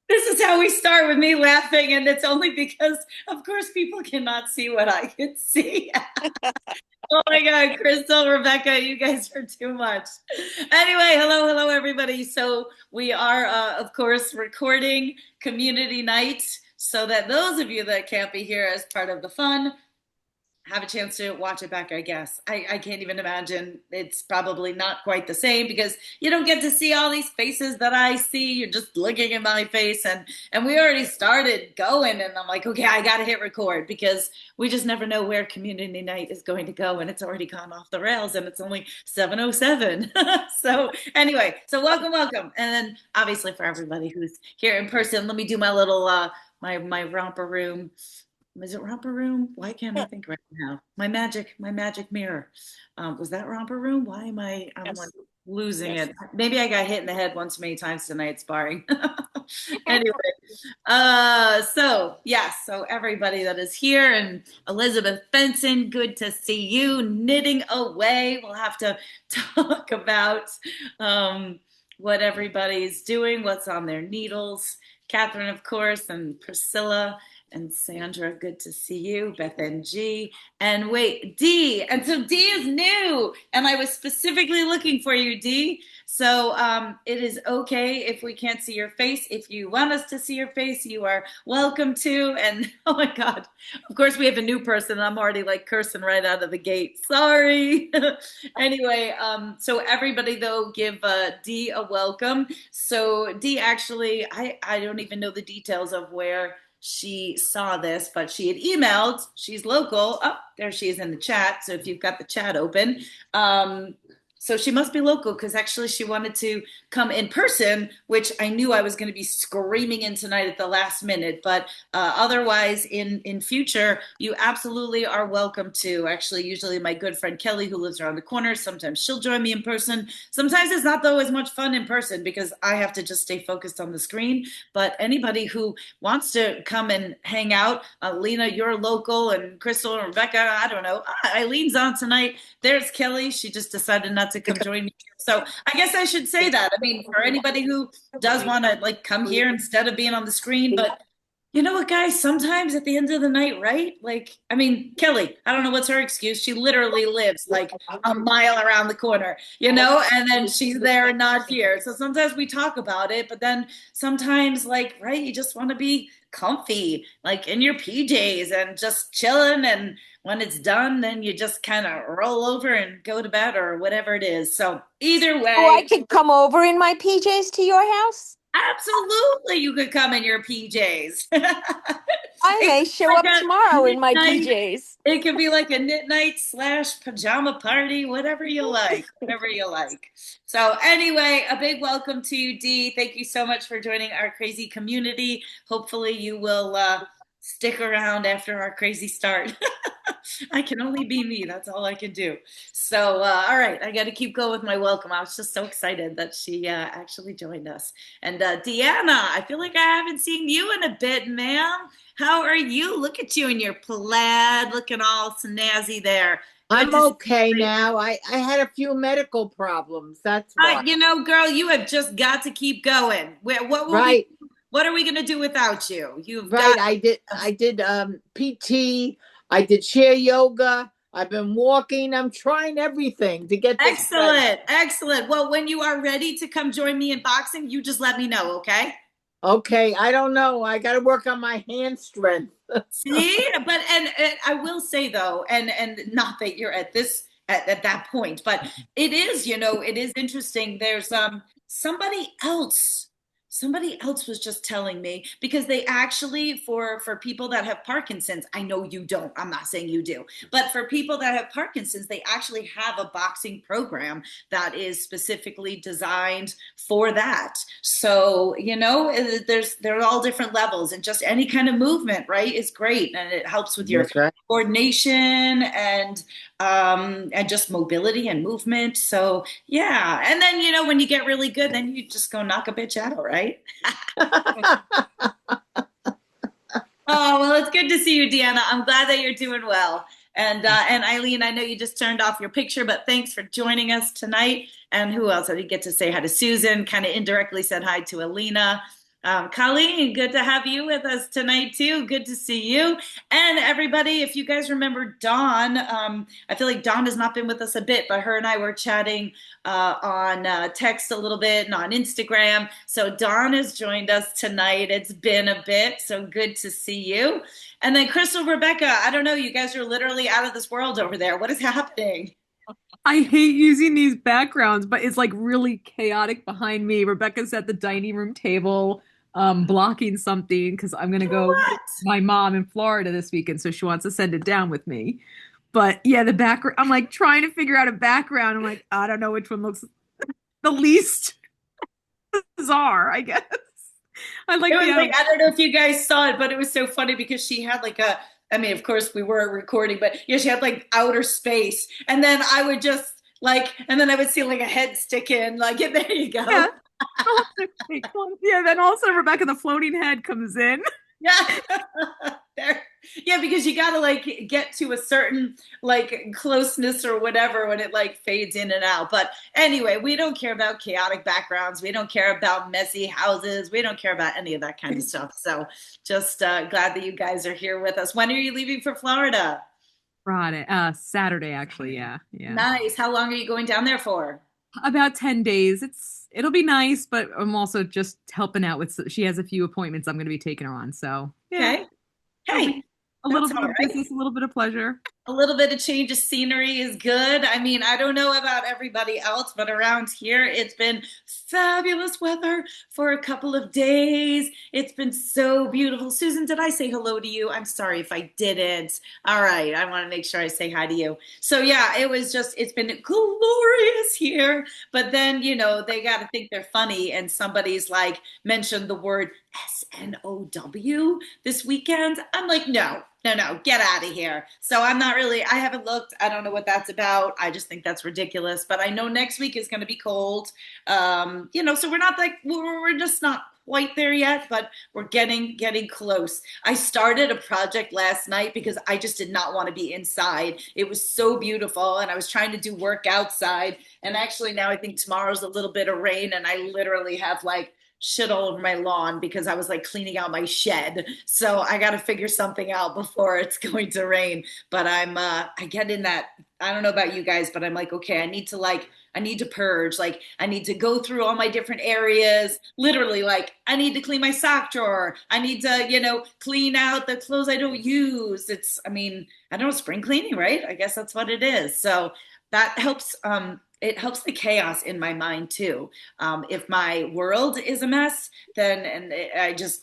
This is how we start with me laughing, and it's only because, of course, people cannot see what I can see. Oh my God, Crystal, Rebecca, you guys are too much. Anyway, hello, everybody. So we are, of course, recording Community Night so that those of you that can't be here as part of the fun have a chance to watch it back, I guess. I can't even imagine. It's probably not quite the same because you don't get to see all these faces that I see. You're just looking at my face and we already started going and I'm like, okay, I gotta hit record because we just never know where community night is going to go and it's already gone off the rails and it's only 7:07. So anyway, so welcome. And then obviously for everybody who's here in person, let me do my little my romper room. Is it romper room? Why can't I think right now? My magic mirror. Was that romper room? Why am I'm like Yes. losing Yes. it? Maybe I got hit in the head once many times tonight sparring. Anyway, so yes, so everybody that is here and Elizabeth Benson, good to see you. Knitting away. We'll have to talk about what everybody's doing, what's on their needles. Catherine, of course, and Priscilla and Sandra, good to see you. Beth and G. And wait, D. And so D is new. And I was specifically looking for you, D. So it is okay if we can't see your face. If you want us to see your face, you are welcome to. And oh my God, of course, we have a new person. I'm already like cursing right out of the gate. Sorry. Anyway, so everybody, though, give D a welcome. So D actually, I don't even know the details of where she saw this, but she had emailed. She's local. Oh, there she is in the chat. So if you've got the chat open, so she must be local because actually she wanted to come in person, which I knew I was going to be screaming in tonight at the last minute. But otherwise, in future, you absolutely are welcome to. Actually, usually my good friend Kelly, who lives around the corner, sometimes she'll join me in person. Sometimes it's not though as much fun in person because I have to just stay focused on the screen. But anybody who wants to come and hang out, Lena, you're local, and Crystal and Rebecca, I don't know. Eileen's on tonight. There's Kelly. She just decided not to come join me. So I guess I should say that. I mean, for anybody who does want to like come here instead of being on the screen, but you know what, guys? Sometimes at the end of the night, right? Like, I mean, Kelly, I don't know what's her excuse. She literally lives like a mile around the corner, and then she's there and not here. So sometimes we talk about it, but then sometimes, like, right, you just want to be comfy, like in your PJs and just chilling. And when it's done, then you just kind of roll over and go to bed or whatever it is. So either Oh, I way, could come over in my PJs to your house? absolutely, you could come in your PJs. I It may could show be like up a tomorrow in knit my night. PJs. It could be like a knit night slash pajama party, whatever you like, whatever you like. So anyway, a big welcome to you, Dee. Thank you so much for joining our crazy community. Hopefully you will stick around after our crazy start. I can only be me. That's all I can do. So, all right, I got to keep going with my welcome. I was just so excited that she actually joined us. And Deanna, I feel like I haven't seen you in a bit, ma'am. How are you? Look at you in your plaid, looking all snazzy there. Good I'm to see okay you. now. I had a few medical problems. That's why. Girl, you have just got to keep going. What will we? Right, What are we going to do without you? You've right. got I did PT. I did chair yoga. I've been walking. I'm trying everything to get this better. excellent, excellent. Well, when you are ready to come join me in boxing, you just let me know, okay? Okay, I don't know. I got to work on my hand strength. See, but and I will say though, and not that you're at this at that point, but it is, it is interesting. There's somebody else was just telling me because they actually for people that have Parkinson's, I know you don't. I'm not saying you do, but for people that have Parkinson's, they actually have a boxing program that is specifically designed for that. So, they're all different levels and just any kind of movement, right, is great. And it helps with your That's right. coordination and just mobility and movement. So yeah. And then, when you get really good, then you just go knock a bitch out, right? Oh, well, it's good to see you, Deanna. I'm glad that you're doing well. And Eileen, I know you just turned off your picture, but thanks for joining us tonight. And who else? I didn't get to say hi to Susan, kind of indirectly said hi to Alina. Colleen, good to have you with us tonight too. Good to see you. And everybody, if you guys remember Dawn, I feel like Dawn has not been with us a bit, but her and I were chatting on text a little bit and on Instagram. So Dawn has joined us tonight. It's been a bit, so good to see you. And then Crystal, Rebecca, I don't know, you guys are literally out of this world over there. What is happening? I hate using these backgrounds, but it's like really chaotic behind me. Rebecca's at the dining room table, blocking something because I'm gonna go with my mom in Florida this weekend, so she wants to send it down with me. But yeah, the background, I'm like trying to figure out a background. I'm like, I don't know which one looks the least bizarre, I guess. I like It was the like, I don't know if you guys saw it, but it was so funny because she had like a, I mean, of course we were recording, but yeah, she had like outer space. And then I would just like, and then I would see like a head stick in, like, and there you go. Yeah. Yeah, then also Rebecca, the floating head comes in. Yeah. There. Yeah, because you gotta like get to a certain like closeness or whatever when it like fades in and out. But anyway, we don't care about chaotic backgrounds. We don't care about messy houses. We don't care about any of that kind of stuff. So just glad that you guys are here with us. When are you leaving for Florida? Friday, Saturday, actually. Yeah. Nice. How long are you going down there for? About 10 days. It'll be nice, but I'm also just helping out with, she has a few appointments I'm going to be taking her on. So yeah. Okay. Hey, A little bit of business, a little bit of pleasure. A little bit of change of scenery is good. I mean, I don't know about everybody else, but around here, it's been fabulous weather for a couple of days. It's been so beautiful. Susan, did I say hello to you? I'm sorry if I didn't. All right. I want to make sure I say hi to you. So yeah, it's been glorious here. But then, you know, they got to think they're funny. And somebody's like mentioned the word SNOW this weekend. I'm like, no, get out of here. So I haven't looked. I don't know what that's about. I just think that's ridiculous. But I know next week is going to be cold. You know, so we're just not quite there yet, but we're getting close. I started a project last night because I just did not want to be inside. It was so beautiful and I was trying to do work outside. And actually now I think tomorrow's a little bit of rain and I literally have like shit all over my lawn because I was like cleaning out my shed. So I got to figure something out before it's going to rain. But I get in that, I don't know about you guys, but I'm like, okay, I need to purge. Like I need to go through all my different areas. Literally, like I need to clean my sock drawer. I need to, you know, clean out the clothes I don't use. I don't know, spring cleaning, right? I guess that's what it is. So that helps. It helps the chaos in my mind too. If my world is a mess, then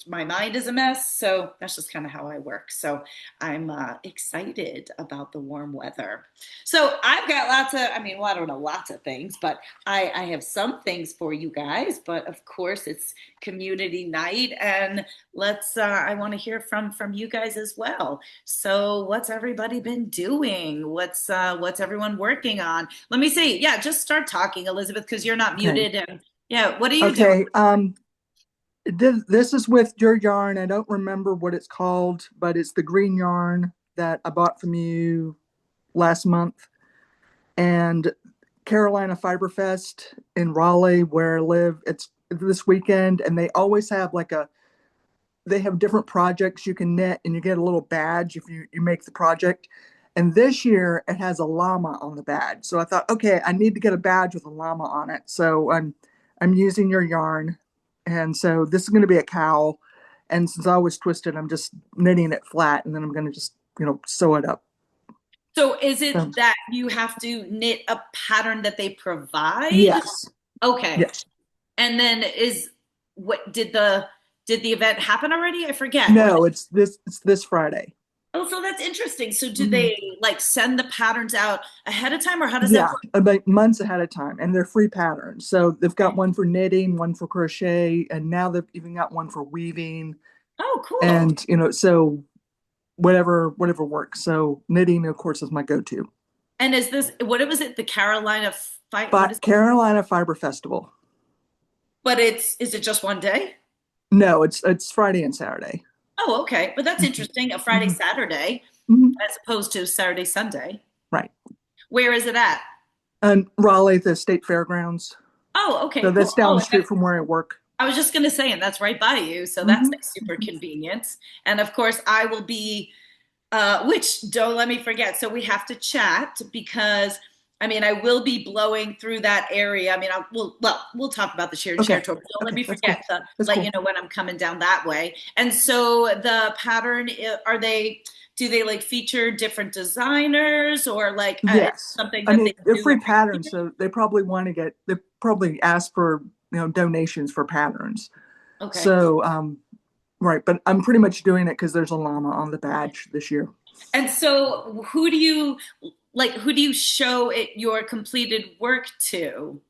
my mind is a mess. So that's just kind of how I work. So I'm excited about the warm weather. So I've got I don't know lots of things, but I have some things for you guys. But of course, it's community night, and I want to hear from you guys as well. So what's everybody been doing? What's everyone working on? Let me see. Yeah, just start talking, Elizabeth, because you're not muted. And yeah, what are you doing? This is with your yarn. I don't remember what it's called, but it's the green yarn that I bought from you last month. And Carolina Fiber Fest in Raleigh, where I live, it's this weekend, and they always have they have different projects you can knit, and you get a little badge if you make the project. And this year it has a llama on the badge. So I thought, okay, I need to get a badge with a llama on it. So I'm using your yarn. And so this is going to be a cowl. And since I was twisted, I'm just knitting it flat, and then I'm going to just, sew it up. So is it that you have to knit a pattern that they provide? Yes. Okay. Yes. And then did the event happen already? I forget. No, it's this Friday. Oh, so that's interesting. So do they like send the patterns out ahead of time, or how does that work? Yeah, like months ahead of time, and they're free patterns. So they've got one for knitting, one for crochet, and now they've even got one for weaving. Oh, cool. And so whatever works. So knitting, of course, is my go-to. And is this what was it? The Carolina Carolina Fiber Festival. But is it just one day? No, it's Friday and Saturday. Oh, okay. But that's interesting. A Friday, Saturday. Mhm. as opposed to Saturday, Sunday. Right. Where is it at? And Raleigh, the state fairgrounds. Oh, okay, So cool. that's down Oh, the and street from where I work. I was just going to say, and that's right by you, so that's Mhm. like super convenient. And of course, I will be, which don't let me forget. So we have to chat because I mean, I will be blowing through that area. I mean, we'll talk about the share and share Okay. tour. But don't let Okay. me That's cool. forget to That's let cool. you know when I'm coming down that way. And so the pattern, do they like feature different designers or like Yes. something I that mean, they they're do free every patterns, year? so they probably ask for, donations for patterns. Okay. So, right. But I'm pretty much doing it because there's a llama on the badge this year. And so who do you show it your completed work to?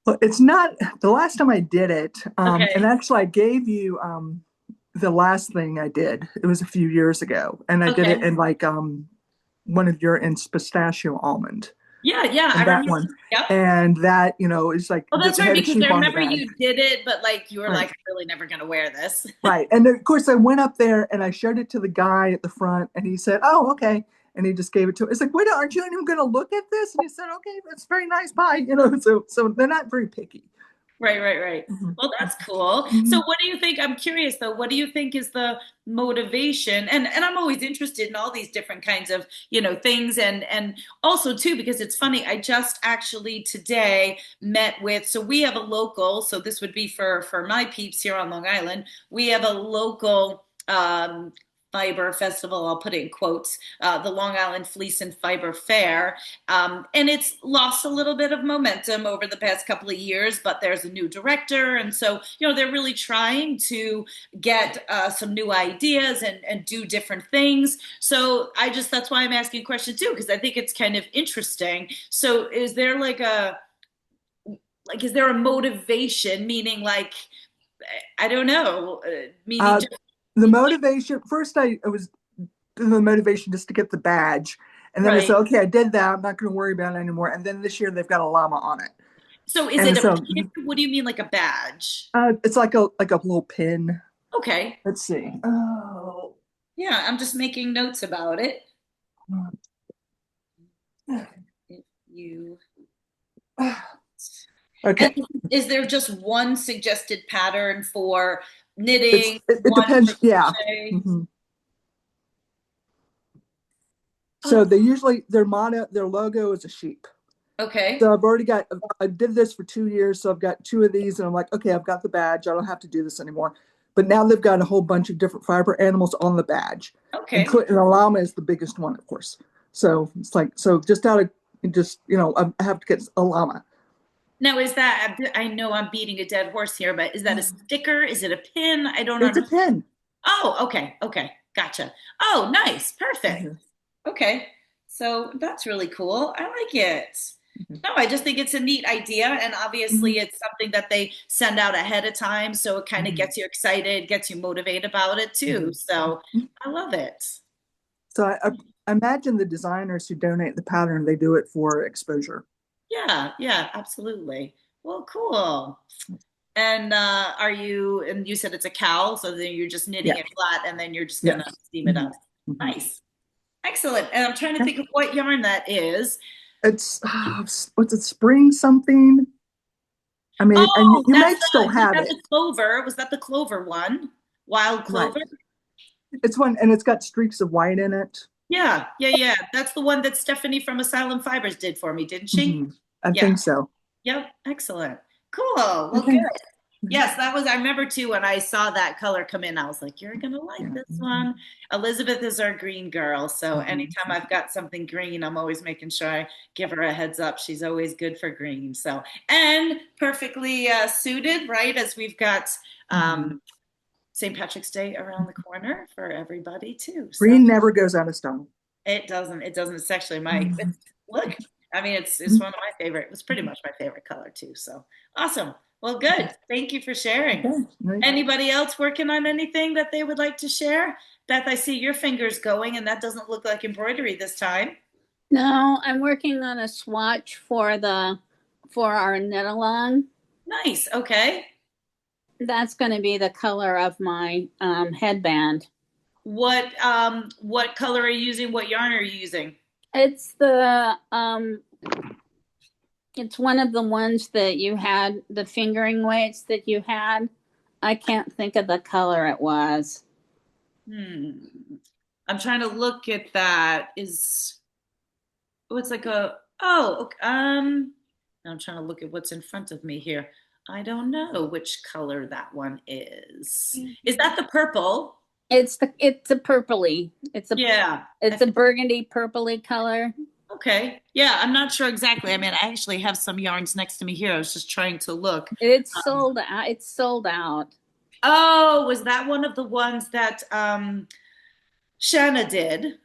But it's not the last time I did it. And Okay. actually, I gave you the last thing I did. It was a few years ago, and I did it Okay. in like one of your in pistachio almond, Yeah, yeah, I and that remember. one, Yep. and that is like Oh, that's they right, had a because I sheep on the remember badge. you did it, but like you were Right. like, I'm really never gonna wear this. Right. And of course, I went up there and I showed it to the guy at the front, and he said, "Oh, okay." And he just gave it to him. It's like, "Wait, aren't you even going to look at this?" And he said, "Okay, that's very nice. Bye." So they're not very picky. Right, right, right. Mhm. Well, that's cool. So Mhm. what do you think? I'm curious though, what do you think is the motivation? And I'm always interested in all these different kinds of, things and also too, because it's funny, I just actually today met with, so we have a local, so this would be for my peeps here on Long Island. We have a local fiber festival, I'll put it in quotes, the Long Island Fleece and Fiber Fair. And it's lost a little bit of momentum over the past couple of years, but there's a new director. And so, they're really trying to get some new ideas and do different things. So that's why I'm asking a question too, because I think it's kind of interesting. So is there is there a motivation, meaning like, I don't know, meaning Uh, just, the motivation first, I was doing the motivation just to get the badge, and then I said, right. "Okay, I did that. I'm not going to worry about it anymore." And then this year they've got a llama on it, So is it and a so pin? What do you mean like a badge? it's like a little pin. Okay. Let's see. Oh. Yeah, I'm just making notes about it. If you Okay. And is there just one suggested pattern for It's knitting, it one for depends. Yeah. crochet? Mhm. So Oh, they usually their logo is a sheep. okay. So I did this for 2 years. So I've got two of these, and I'm like, okay, I've got the badge. I don't have to do this anymore. But now they've got a whole bunch of different fiber animals on the badge, Okay. including a llama is the biggest one, of course. So it's like, so just out of just, I have to get a llama. Now, is that, I know I'm beating a dead horse here, but is that a sticker? Is it a pin? I don't It's a understand. pin. Oh, okay. Okay. Gotcha. Oh, nice. Perfect. Mhm. Okay. So that's really cool. I like it. Mhm. No, I just think it's a neat idea. And obviously, Mhm. it's something that they send out ahead of time. So it kind of Mhm. gets you excited, gets you motivated about it too. Mhm. So Mhm. I love it. So I imagine the designers who donate the pattern, they do it for exposure. Yeah, yeah, absolutely. Well, cool. And and you said it's a cowl, so then you're just knitting Yeah. it flat and then you're just gonna Yes. steam it Mhm. up. Mhm. Nice. Excellent. And I'm trying to Yeah. think of what yarn that is. It's what's it, spring something? I mean, and Oh, you that's may still was have that it, the clover? Was that the clover one? Wild right? clover? It's one, and it's got streaks of white in it. Yeah, yeah, yeah. That's the one that Stephanie from Asylum Fibers did for me, didn't she? Hmm. I Yeah. think so. Yep. Excellent. Cool. Well, good. Okay. Yes, that was, I remember too when I saw that color come in, I was like, you're gonna like Yeah. this one. Elizabeth is our green girl, so Mhm. anytime I've got something green, I'm always making sure I give her a heads up. She's always good for green. So, and perfectly suited, right? As we've got Mhm. St. Patrick's Day around the corner for everybody too. So Green never goes out of style. it doesn't. It's actually Mhm. look, I mean, it's one of my favorite, it's pretty much my favorite color too. So awesome. Well, good. Thank you for sharing. Okay. Right. Anybody else working on anything that they would like to share? Beth, I see your fingers going, and that doesn't look like embroidery this time. No, I'm working on a swatch for our knit along. Nice. Okay. That's going to be the color of my headband. what color are you using? What yarn are you using? It's it's one of the ones that you had, the fingering weights that you had. I can't think of the color it was. I'm trying to look at that. It's like I'm trying to look at what's in front of me here. I don't know which color that one is. Is that the purple? It's a purpley. Yeah. It's a burgundy purpley color. Okay. Yeah, I'm not sure exactly. I mean, I actually have some yarns next to me here. I was just trying to look. It's sold out. It's sold out. Oh, was that one of the ones that Shanna did?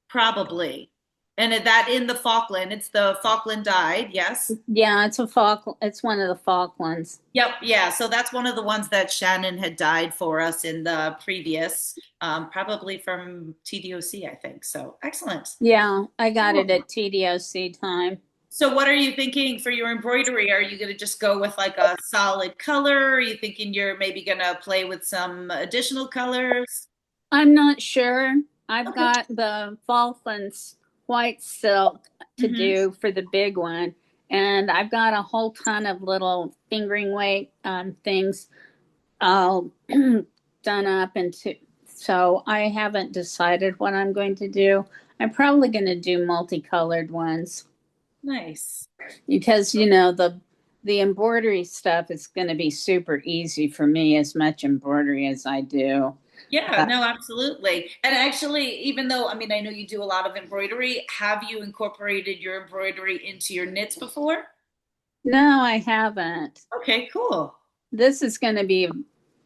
Probably. And that in the Falkland, it's the Falkland dyed, yes? Yeah, it's one of the Falklands. Yep, yeah. So that's one of the ones that Shannon had dyed for us in the previous, probably from TDOC, I think. So excellent. Yeah, I got it at TDOC time. So what are you thinking for your embroidery? Are you going to just go with like a solid color? Are you thinking you're maybe going to play with some additional colors? I'm not sure. I've Okay. got the Falklands white silk to do for the big one. And I've got a whole ton of little fingering weight things all done up into. So I haven't decided what I'm going to do. I'm probably going to do multicolored ones. Nice. Because, you know, the embroidery stuff is going to be super easy for me, as much embroidery as I do. Yeah, no, absolutely. And actually, even though, I mean, I know you do a lot of embroidery, have you incorporated your embroidery into your knits before? No, I haven't. Okay, cool. This is going to be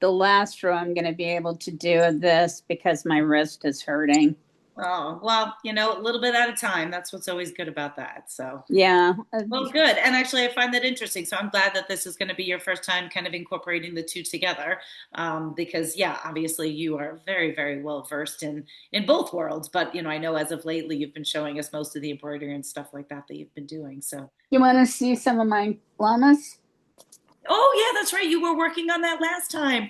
the last row I'm going to be able to do this because my wrist is hurting. Oh, well, you know, a little bit at a time. That's what's always good about that. So, yeah. Well, good. And actually, I find that interesting. So I'm glad that this is going to be your first time kind of incorporating the two together. Because, yeah, obviously you are very, very well versed in both worlds. But, you know, I know as of lately, you've been showing us most of the embroidery and stuff like that you've been doing. So, you want to see some of my llamas? oh, yeah, that's right. You were working on that last time.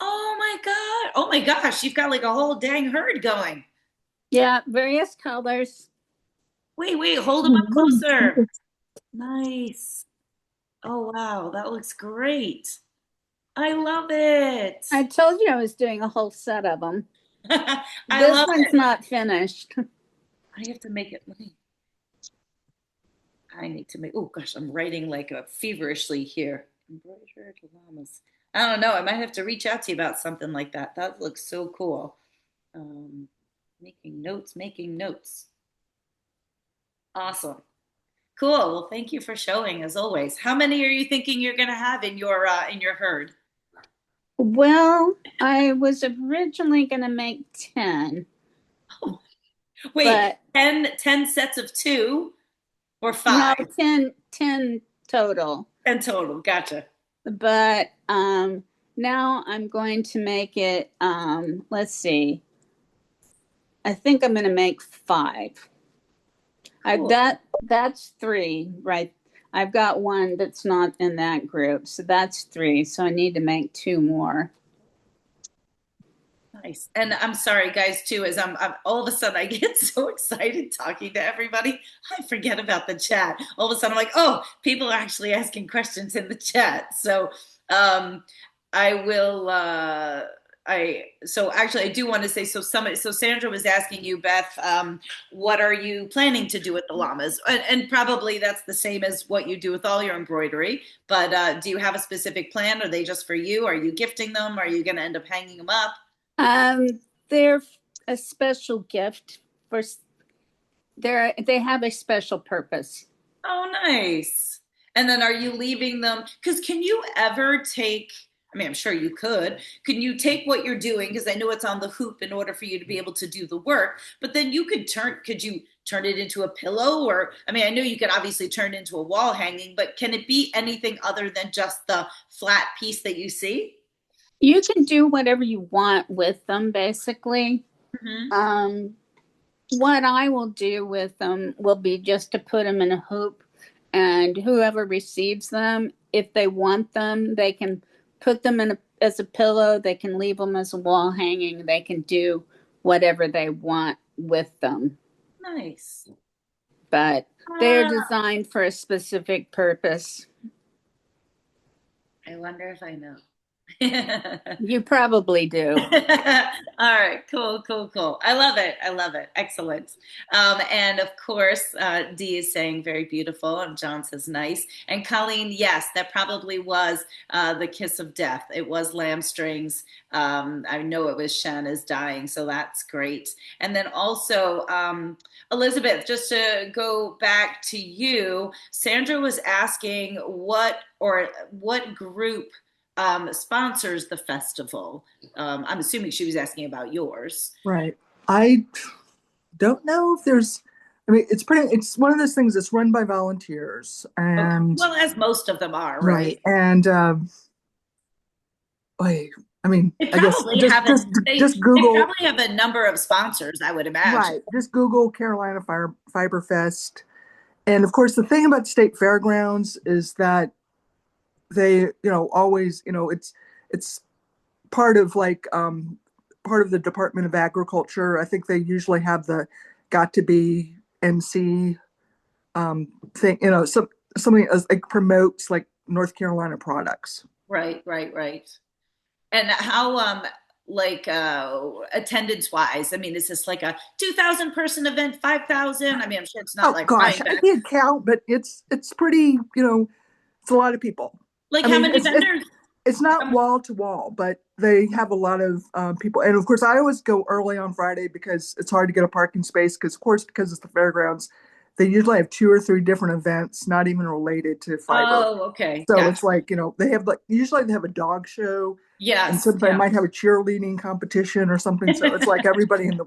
Oh, my God. Oh, my gosh. You've got like a whole dang herd going. Yeah, various colors. Wait, hold them up closer. Nice. Oh, wow, that looks great. I love it. I told you I was doing a whole set of them. I this love one's it. not finished. I have to make it. I need to make, oh gosh, I'm writing like feverishly here. Embroidered llamas. I don't know. I might have to reach out to you about something like that. That looks so cool. Making notes. Awesome. Cool. Well, thank you for showing as always. How many are you thinking you're going to have in your herd? Well, I was originally going to make 10. Oh. Wait, but 10 sets of 2 or 5? No, 10 total. 10 total. Gotcha. But now I'm going to make it, let's see. I think I'm going to make 5. Cool. That's 3, right? I've got one that's not in that group, so that's 3. So I need to make 2 more. Nice. And I'm sorry, guys, too, as I'm all of a sudden I get so excited talking to everybody, I forget about the chat. All of a sudden I'm like, oh, people are actually asking questions in the chat. So I will. So actually, I do want to say, so Sandra was asking you, Beth, what are you planning to do with the llamas? And probably that's the same as what you do with all your embroidery. But do you have a specific plan? Are they just for you? Are you gifting them? Are you going to end up hanging them up? They're a special gift for. They have a special purpose. Oh, nice. And then are you leaving them? Because can you ever take? I mean, I'm sure you could. Can you take what you're doing? Because I know it's on the hoop in order for you to be able to do the work. But then could you turn it into a pillow? Or, I mean, I know you could obviously turn it into a wall hanging, but can it be anything other than just the flat piece that you see? You can do whatever you want with them, basically. Mm-hmm. What I will do with them will be just to put them in a hoop, and whoever receives them, if they want them, they can put them in as a pillow. They can leave them as a wall hanging. They can do whatever they want with them. Nice. But they're designed for a specific purpose. I wonder if I know. You probably do. All right, cool, cool, cool. I love it. I love it. Excellent. And of course, Dee is saying very beautiful, and John says nice. And Colleen, yes, that probably was the kiss of death. It was lamb strings. I know it was Shanna's dying, so that's great. And then also, Elizabeth, just to go back to you, Sandra was asking what group sponsors the festival. I'm assuming she was asking about yours. Right. I don't know if there's, I mean, it's one of those things that's run by volunteers. And well, as most of them are, right. right? And I mean, They I guess probably just Google. They probably have a number of sponsors, I would imagine. Right. Just Google Carolina Fiber Fest. And of course, the thing about state fairgrounds is that they, always, it's part of part of the Department of Agriculture. I think they usually have the Got to Be NC thing, something as like promotes like North Carolina products. Right. And how attendance wise, I mean, is this like a 2,000 person event, 5,000? I mean, I'm sure it's not gosh, I can't count, but it's pretty, it's a lot of people. How many vendors? It's not wall to wall, but they have a lot of people. And of course, I always go early on Friday because it's hard to get a parking space. Because it's the fairgrounds, they usually have 2 or 3 different events, not even related to fiber. Oh, okay. So gotcha. It's like, they have usually they have a dog show. Yes. And sometimes they might have a cheerleading competition or something. So it's like everybody in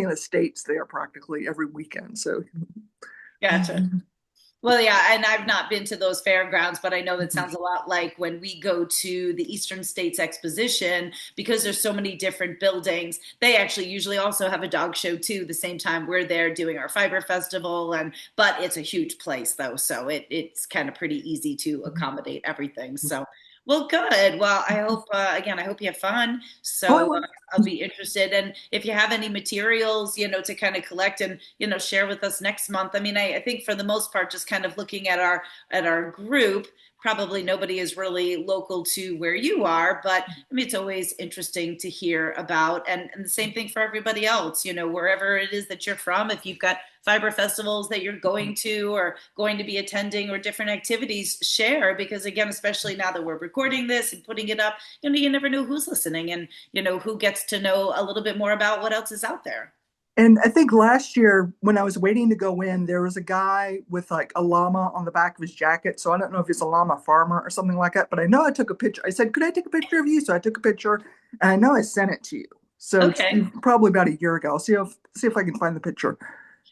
the States there practically every weekend. So. Gotcha. Well, yeah, and I've not been to those fairgrounds, but I know that sounds a lot like when we go to the Eastern States Exposition, because there's so many different buildings. They actually usually also have a dog show too, the same time we're there doing our Fiber Festival. But it's a huge place though, so it's kind of pretty easy to accommodate everything. So. Well, good. Well, I hope, again, I hope you have fun. So I'll be interested. And if you have any materials, to kind of collect and, share with us next month. I mean, I think for the most part, just kind of looking at our group, probably nobody is really local to where you are, but I mean, it's always interesting to hear about. And the same thing for everybody else, wherever it is that you're from, if you've got fiber festivals that you're going to or going to be attending or different activities, share, because again, especially now that we're recording this and putting it up, you never know who's listening and, who gets to know a little bit more about what else is out there. And I think last year when I was waiting to go in, there was a guy with like a llama on the back of his jacket. So I don't know if he's a llama farmer or something like that, but I know I took a picture. I said, could I take a picture of you? So I took a picture and I know I sent it to you. So It's probably about a year ago. I'll see if I can find the picture.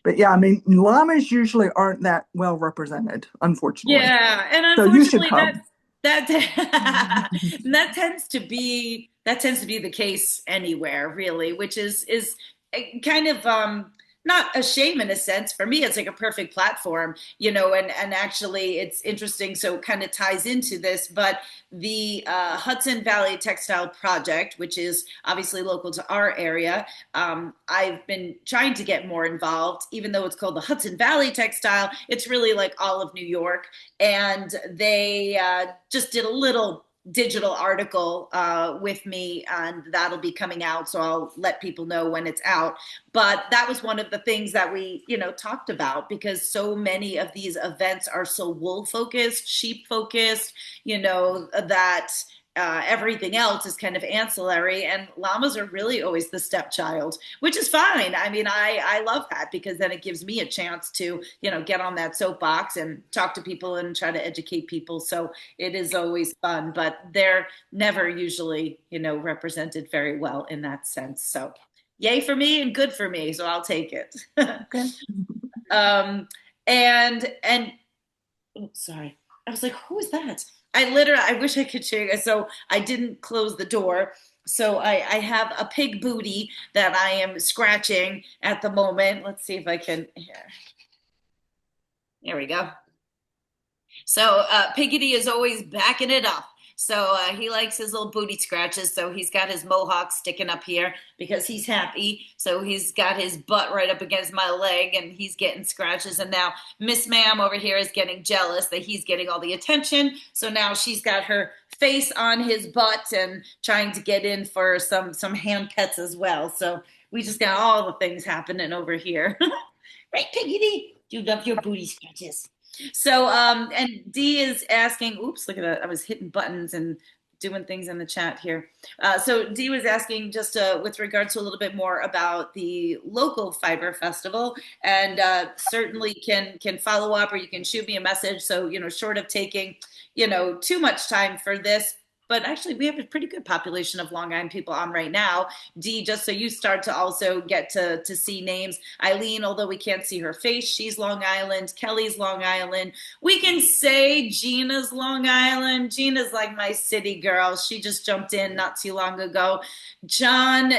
But yeah, I mean, llamas usually aren't that well represented, unfortunately. Yeah. And unfortunately that tends to be the case anywhere, really, which is kind of not a shame in a sense. For me, it's like a perfect platform, and actually it's interesting. So it kind of ties into this, but the Hudson Valley Textile Project, which is obviously local to our area, I've been trying to get more involved, even though it's called the Hudson Valley Textile. It's really like all of New York. And they just did a little digital article with me, and that'll be coming out, so I'll let people know when it's out. But that was one of the things that we talked about, because so many of these events are so wool focused, sheep focused, that everything else is kind of ancillary, and llamas are really always the stepchild, which is fine. I mean, I love that, because then it gives me a chance to, get on that soapbox and talk to people and try to educate people. So it is always fun, but they're never usually, represented very well in that sense. So yay for me and good for me. So I'll take it. Okay. And sorry, I was like, who is that? I wish I could show you. So I didn't close the door. So I have a pig booty that I am scratching at the moment. Let's see if I can, here. There we go. So Piggity is always backing it up. So he likes his little booty scratches. So he's got his mohawk sticking up here because he's happy. So he's got his butt right up against my leg and he's getting scratches. And now Miss Ma'am over here is getting jealous that he's getting all the attention. So now she's got her face on his butt and trying to get in for some hand pets as well. So we just got all the things happening over here. Right, Piggity? You love your booty scratches. So, and Dee is asking, oops, look at that. I was hitting buttons and doing things in the chat here. So Dee was asking just with regard to a little bit more about the local fiber festival, and certainly can follow up or you can shoot me a message. So, short of taking, too much time for this, but actually we have a pretty good population of Long Island people on right now. Dee, just so you start to also get to see names. Eileen, although we can't see her face, she's Long Island. Kelly's Long Island. We can say Gina's Long Island. Gina's like my city girl. She just jumped in not too long ago. John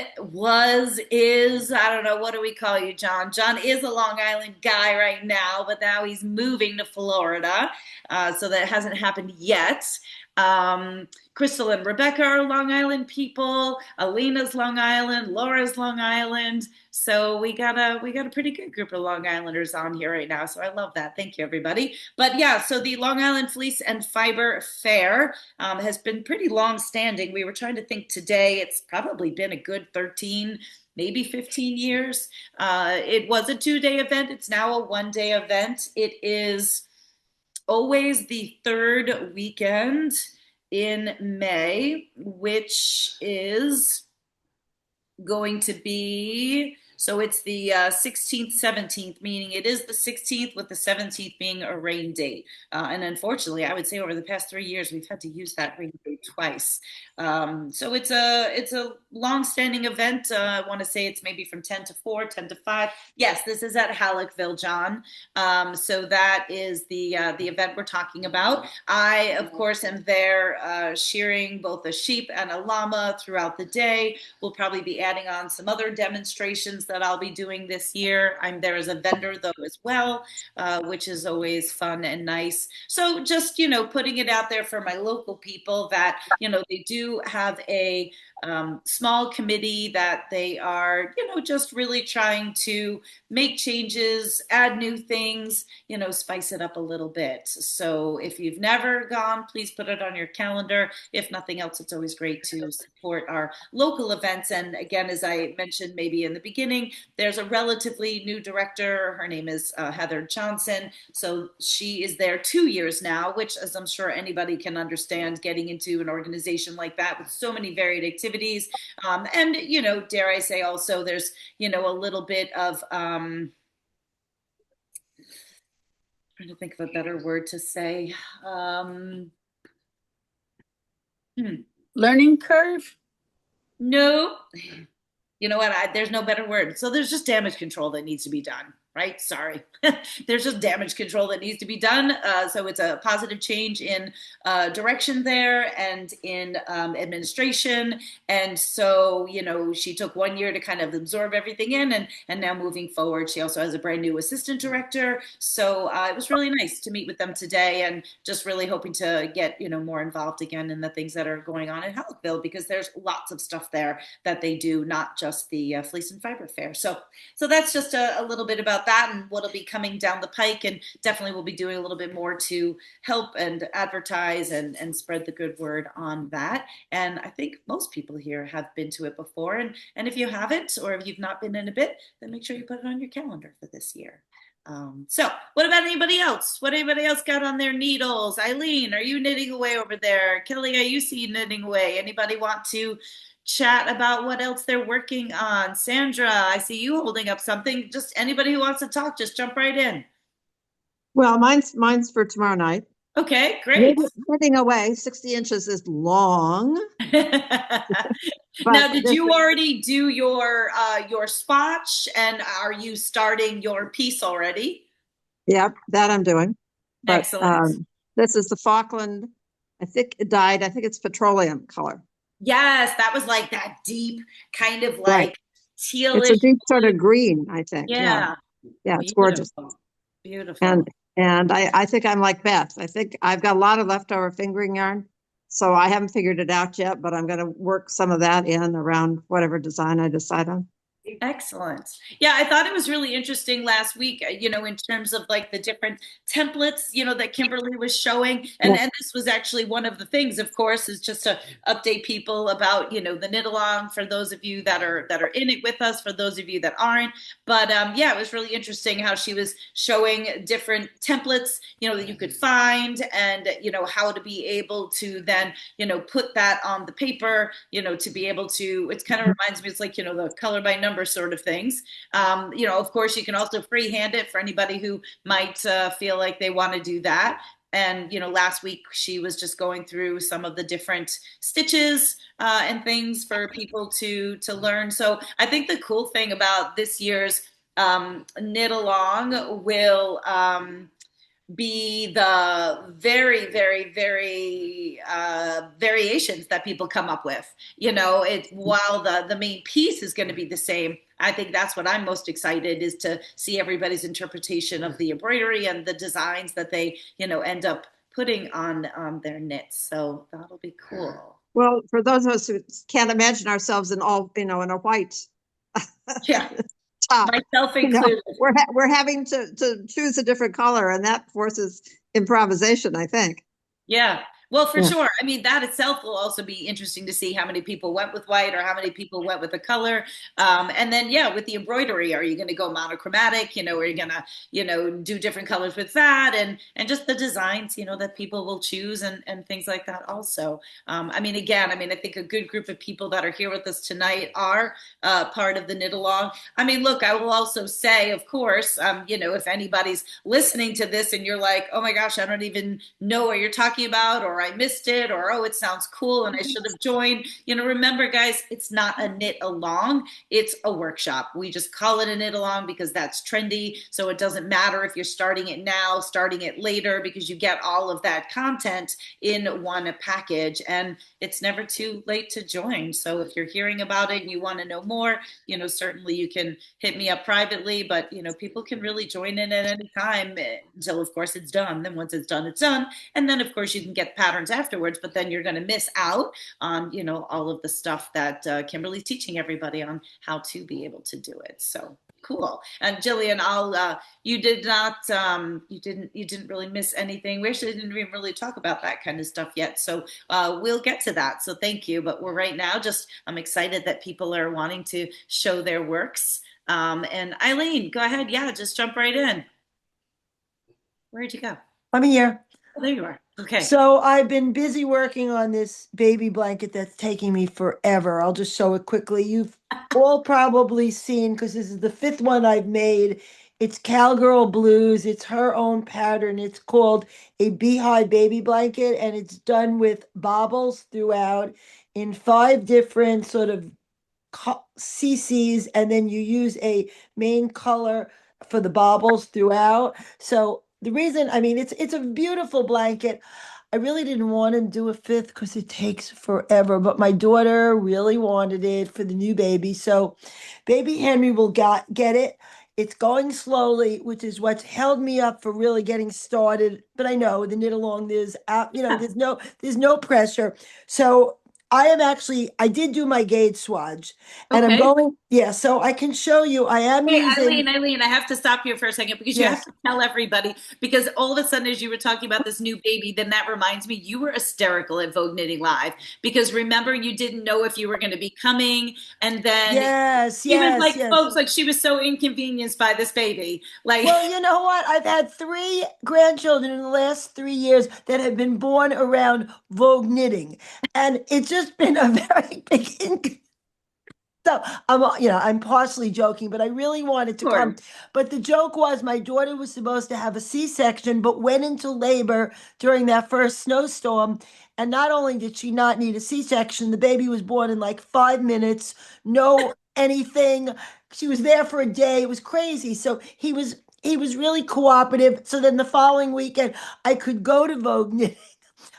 is, I don't know, what do we call you, John? John is a Long Island guy right now, but now he's moving to Florida. So that hasn't happened yet. Crystal and Rebecca are Long Island people. Alina's Long Island. Laura's Long Island. So we got a pretty good group of Long Islanders on here right now. So I love that. Thank you, everybody. But yeah, so the Long Island Fleece and Fiber Fair has been pretty long standing. We were trying to think today. It's probably been a good 13, maybe 15 years. It was a 2-day event. It's now a 1-day event. It is always the third weekend in May, which is going to be, so it's the 16th, 17th, meaning it is the 16th with the 17th being a rain date. And unfortunately, I would say over the past 3 years, we've had to use that rain date twice. So it's a long-standing event. I want to say it's maybe from 10 to 4, 10 to 5. Yes, this is at Halleckville, John. So that is the event we're talking about. I, of course, am there shearing both a sheep and a llama throughout the day. We'll probably be adding on some other demonstrations that I'll be doing this year. I'm there as a vendor though as well, which is always fun and nice. So just, putting it out there for my local people that, they do have a small committee that they are, just really trying to make changes, add new things, spice it up a little bit. So if you've never gone, please put it on your calendar. If nothing else, it's always great to support our local events. And again, as I mentioned maybe in the beginning, there's a relatively new director. Her name is Heather Johnson. So she is there 2 years now, which, as I'm sure anybody can understand, getting into an organization like that with so many varied activities. And, dare I say also, there's, a little bit of, trying to think of a better word to say. Learning curve? No. You know what? There's no better word. So there's just damage control that needs to be done, right? Sorry. There's just damage control that needs to be done. So it's a positive change in direction there and in administration. And so, she took 1 year to kind of absorb everything in and now moving forward, she also has a brand new assistant director. So it was really nice to meet with them today and just really hoping to get, more involved again in the things that are going on in Halleckville, because there's lots of stuff there that they do, not just the Fleece and Fiber Fair. So that's just a little bit about that and what'll be coming down the pike, and definitely we'll be doing a little bit more to help and advertise and spread the good word on that. And I think most people here have been to it before, and if you haven't, or if you've not been in a bit, then make sure you put it on your calendar for this year. So what about anybody else? What anybody else got on their needles? Eileen, are you knitting away over there? Kelly, I you see knitting away. Anybody want to chat about what else they're working on? Sandra, I see you holding up something. Just anybody who wants to talk, just jump right in. Well, mine's for tomorrow night. Okay, great. Knitting away, 60 inches is long. Now, did you already do your spotch, and are you starting your piece already? Yep, that I'm doing. But, excellent. This is the Falkland, I think it dyed, I think it's petroleum color. Yes, that was like that deep kind of like right. tealish. It's a deep sort of green, I think. Yeah, it's gorgeous. Beautiful. And I think I'm like Beth. I think I've got a lot of leftover fingering yarn, So I haven't figured it out yet, but I'm going to work some of that in around whatever design I decide on. Excellent. Yeah, I thought it was really interesting last week, in terms of like the different templates, that Kimberly was showing. And this was actually one of the things, of course, is just to update people about, the knit along for those of you that are in it with us, for those of you that aren't. But yeah, it was really interesting how she was showing different templates, that you could find, and, how to be able to then, put that on the paper, to be able to, it kind of reminds me, it's like, the color by number sort of things. Of course, you can also freehand it for anybody who might feel like they want to do that. And, last week she was just going through some of the different stitches and things for people to learn. So I think the cool thing about this year's knit along will be the very, very, very variations that people come up with. While the main piece is going to be the same, I think that's what I'm most excited is to see everybody's interpretation of the embroidery and the designs that they, end up putting on their knits. So that'll be cool. Well, for those of us who can't imagine ourselves in all, in a white Yeah. top, Myself included. we're having to choose a different color, and that forces improvisation, I think. Yeah. Well, for sure. I mean, that itself will also be interesting to see how many people went with white or how many people went with the color. And then, yeah, with the embroidery, are you going to go monochromatic? Are you going to, do different colors with that, and just the designs, that people will choose and things like that also. I mean, I think a good group of people that are here with us tonight are part of the knit along. I mean, look, I will also say, of course, if anybody's listening to this and you're like, oh my gosh, I don't even know what you're talking about, or I missed it, or, oh, it sounds cool and I should have joined. Remember, guys, it's not a knit along. It's a workshop. We just call it a knit along because that's trendy. So it doesn't matter if you're starting it now, starting it later, because you get all of that content in one package, and it's never too late to join. So if you're hearing about it and you want to know more, certainly you can hit me up privately, but, people can really join in at any time until, of course, it's done. Then once it's done, it's done. And then, of course, you can get patterns afterwards, but then you're going to miss out on, all of the stuff that Kimberly's teaching everybody on how to be able to do it. So cool. And Jillian, you didn't really miss anything. We actually didn't even really talk about that kind of stuff yet. So we'll get to that. So thank you. But we're right now I'm excited that people are wanting to show their works. And Eileen, go ahead. Yeah, just jump right in. Where'd you go? I'm here. Oh, there you are. Okay. So I've been busy working on this baby blanket that's taking me forever. I'll just show it quickly. You've all probably seen, because this is the 5th one I've made. It's Cowgirl Blues. It's her own pattern. It's called a Beehive baby blanket, and it's done with bobbles throughout in 5 different sort of CCs, and then you use a main color for the bobbles throughout. So the reason, I mean, it's a beautiful blanket. I really didn't want to do a 5th because it takes forever, but my daughter really wanted it for the new baby. So baby Henry will get it. It's going slowly, which is what's held me up for really getting started. But I know the knit along, there's no pressure. So I did do my gauge swatch, and I'm going, so I can show you, I am using. Eileen, I have to stop you for a second because you have to tell everybody, because all of a sudden, as you were talking about this new baby, then that reminds me, you were hysterical at Vogue Knitting Live, because remember, you didn't know if you were going to be coming, and then she was like, folks, like she was so inconvenienced by this baby. Like, well, you know what? I've had 3 grandchildren in the last 3 years that have been born around Vogue knitting, and it's just been a very big So I'm partially joking, but I really wanted to come. But the joke was, my daughter was supposed to have a C-section, but went into labor during that first snowstorm. And not only did she not need a C-section, the baby was born in like 5 minutes, no anything. She was there for a day. It was crazy. So he was really cooperative. So then the following weekend, I could go to Vogue knitting.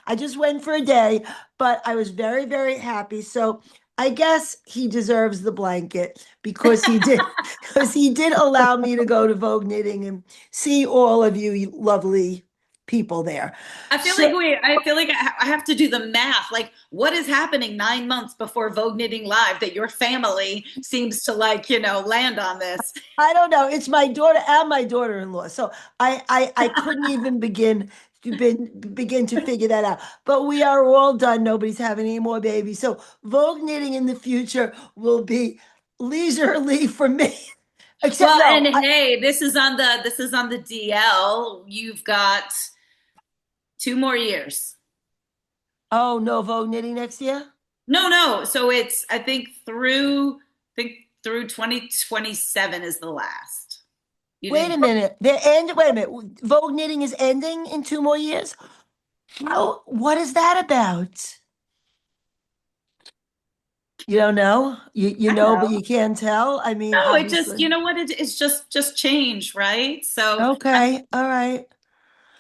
I just went for a day, but I was very, very happy. So I guess he deserves the blanket because he did allow me to go to Vogue knitting and see all of you lovely people there. I feel So, like I have to do the math. Like, what is happening 9 months before Vogue Knitting Live that your family seems to like, land on this? I don't know. It's my daughter and my daughter-in-law. So I couldn't even begin to figure that out. But we are all done. Nobody's having any more babies. So Vogue knitting in the future will be leisurely for me. Except Well, and no, hey, this is on the DL. You've got 2 more years. oh no, Vogue knitting next year. No, no. So it's I think through 2027 is the last. You Wait a didn't. minute. Wait a minute. Vogue knitting is ending in 2 more years. How? What is that about? You don't know? You I know, but know. you can't tell. I mean, No, it just, obviously. it's just change, right? So Okay. All right.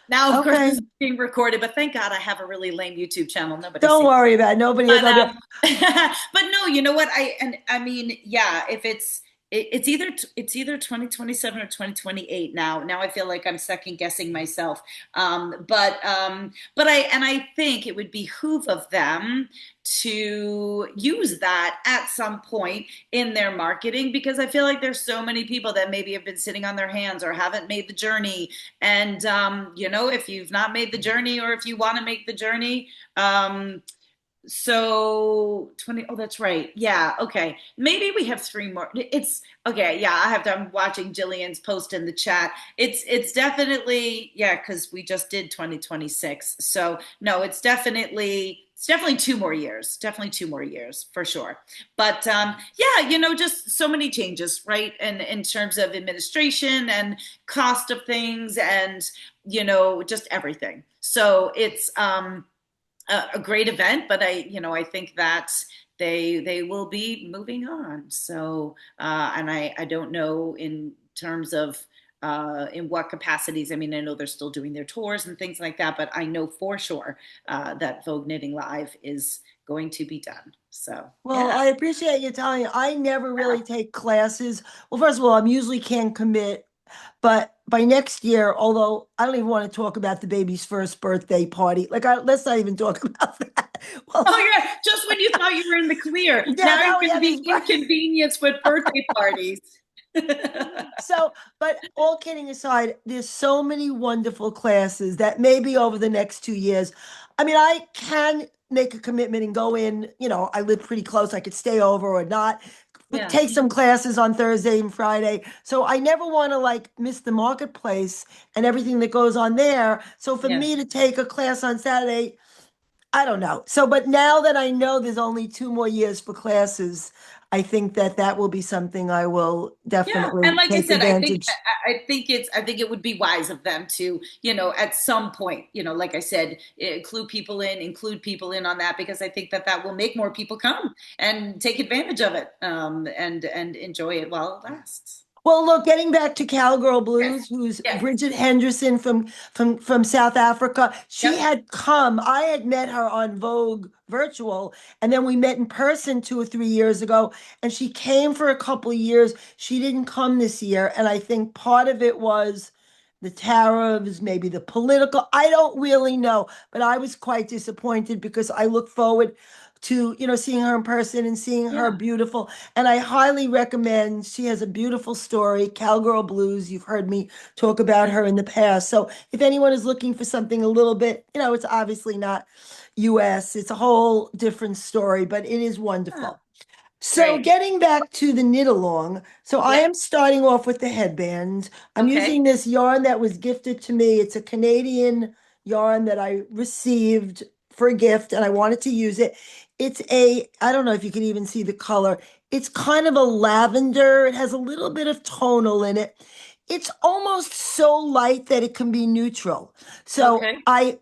now, of course, this Okay. is being recorded, but thank God I have a really lame YouTube channel. Nobody Don't sees. worry about it. Nobody will But go there. but no, you know what? I mean, yeah, if it's either 2027 or 2028 now. Now I feel like I'm second guessing myself. But I think it would behoove of them to use that at some point in their marketing, because I feel like there's so many people that maybe have been sitting on their hands or haven't made the journey. And if you've not made the journey, or if you want to make the journey, so 20, oh, that's right. Yeah, okay. Maybe we have 3 more. It's okay. Yeah, I'm watching Jillian's post in the chat. It's definitely, yeah, because we just did 2026. So no, it's definitely 2 more years. Definitely 2 more years for sure. But yeah, just so many changes, right? And in terms of administration and cost of things, and just everything. So it's a great event, but I think that they will be moving on. So, and I don't know in terms of in what capacities. I mean, I know they're still doing their tours and things like that, but I know for sure that Vogue Knitting Live is going to be done. So, Well, yeah. I appreciate you telling me. I never really take classes. Well, first of all, I'm usually can't commit, but by next year, although I don't even want to talk about the baby's first birthday party. Let's not even talk about that. Well, Oh, yeah. Just when you thought you were in the clear, yeah, now now you're we going to have be his birthday. inconvenienced with birthday parties. So, but all kidding aside, there's so many wonderful classes that maybe over the next 2 years. I mean, I can make a commitment and go in. I live pretty close. I could stay over or not, but Yeah. take some classes on Thursday and Friday. So I never want to like miss the marketplace and everything that goes on there. So for Yeah. me to take a class on Saturday, I don't know. So, but now that I know there's only 2 more years for classes, I think that that will be something I will Yeah, and definitely like I take said, I think advantage. it would be wise of them to, at some point, like I said, include people in on that, because I think that that will make more people come and take advantage of it, and enjoy it while it lasts. Well, look, getting back to Cowgirl Yes, Blues, who's yes, Bridget Henderson from South Africa. She yep, had come. I had met her on Vogue virtual, and then we met in person 2 or 3 years ago. And she came for a couple of years. She didn't come this year, and I think part of it was the tariffs, maybe the political. I don't really know, but I was quite disappointed because I look forward to seeing her in person and seeing her yeah. beautiful. And I highly recommend. She has a beautiful story, Cowgirl Blues. You've heard me talk about her in the past. So if anyone is looking for something a little bit, it's obviously not US. It's a whole different story, but it is Yeah. wonderful. So Great. getting back to the knit along, so I Yep. am starting off with the headband. I'm Okay. using this yarn that was gifted to me. It's a Canadian yarn that I received for a gift and I wanted to use it. I don't know if you can even see the color. It's kind of a lavender. It has a little bit of tonal in it. It's almost so light that it can be neutral. So Okay. I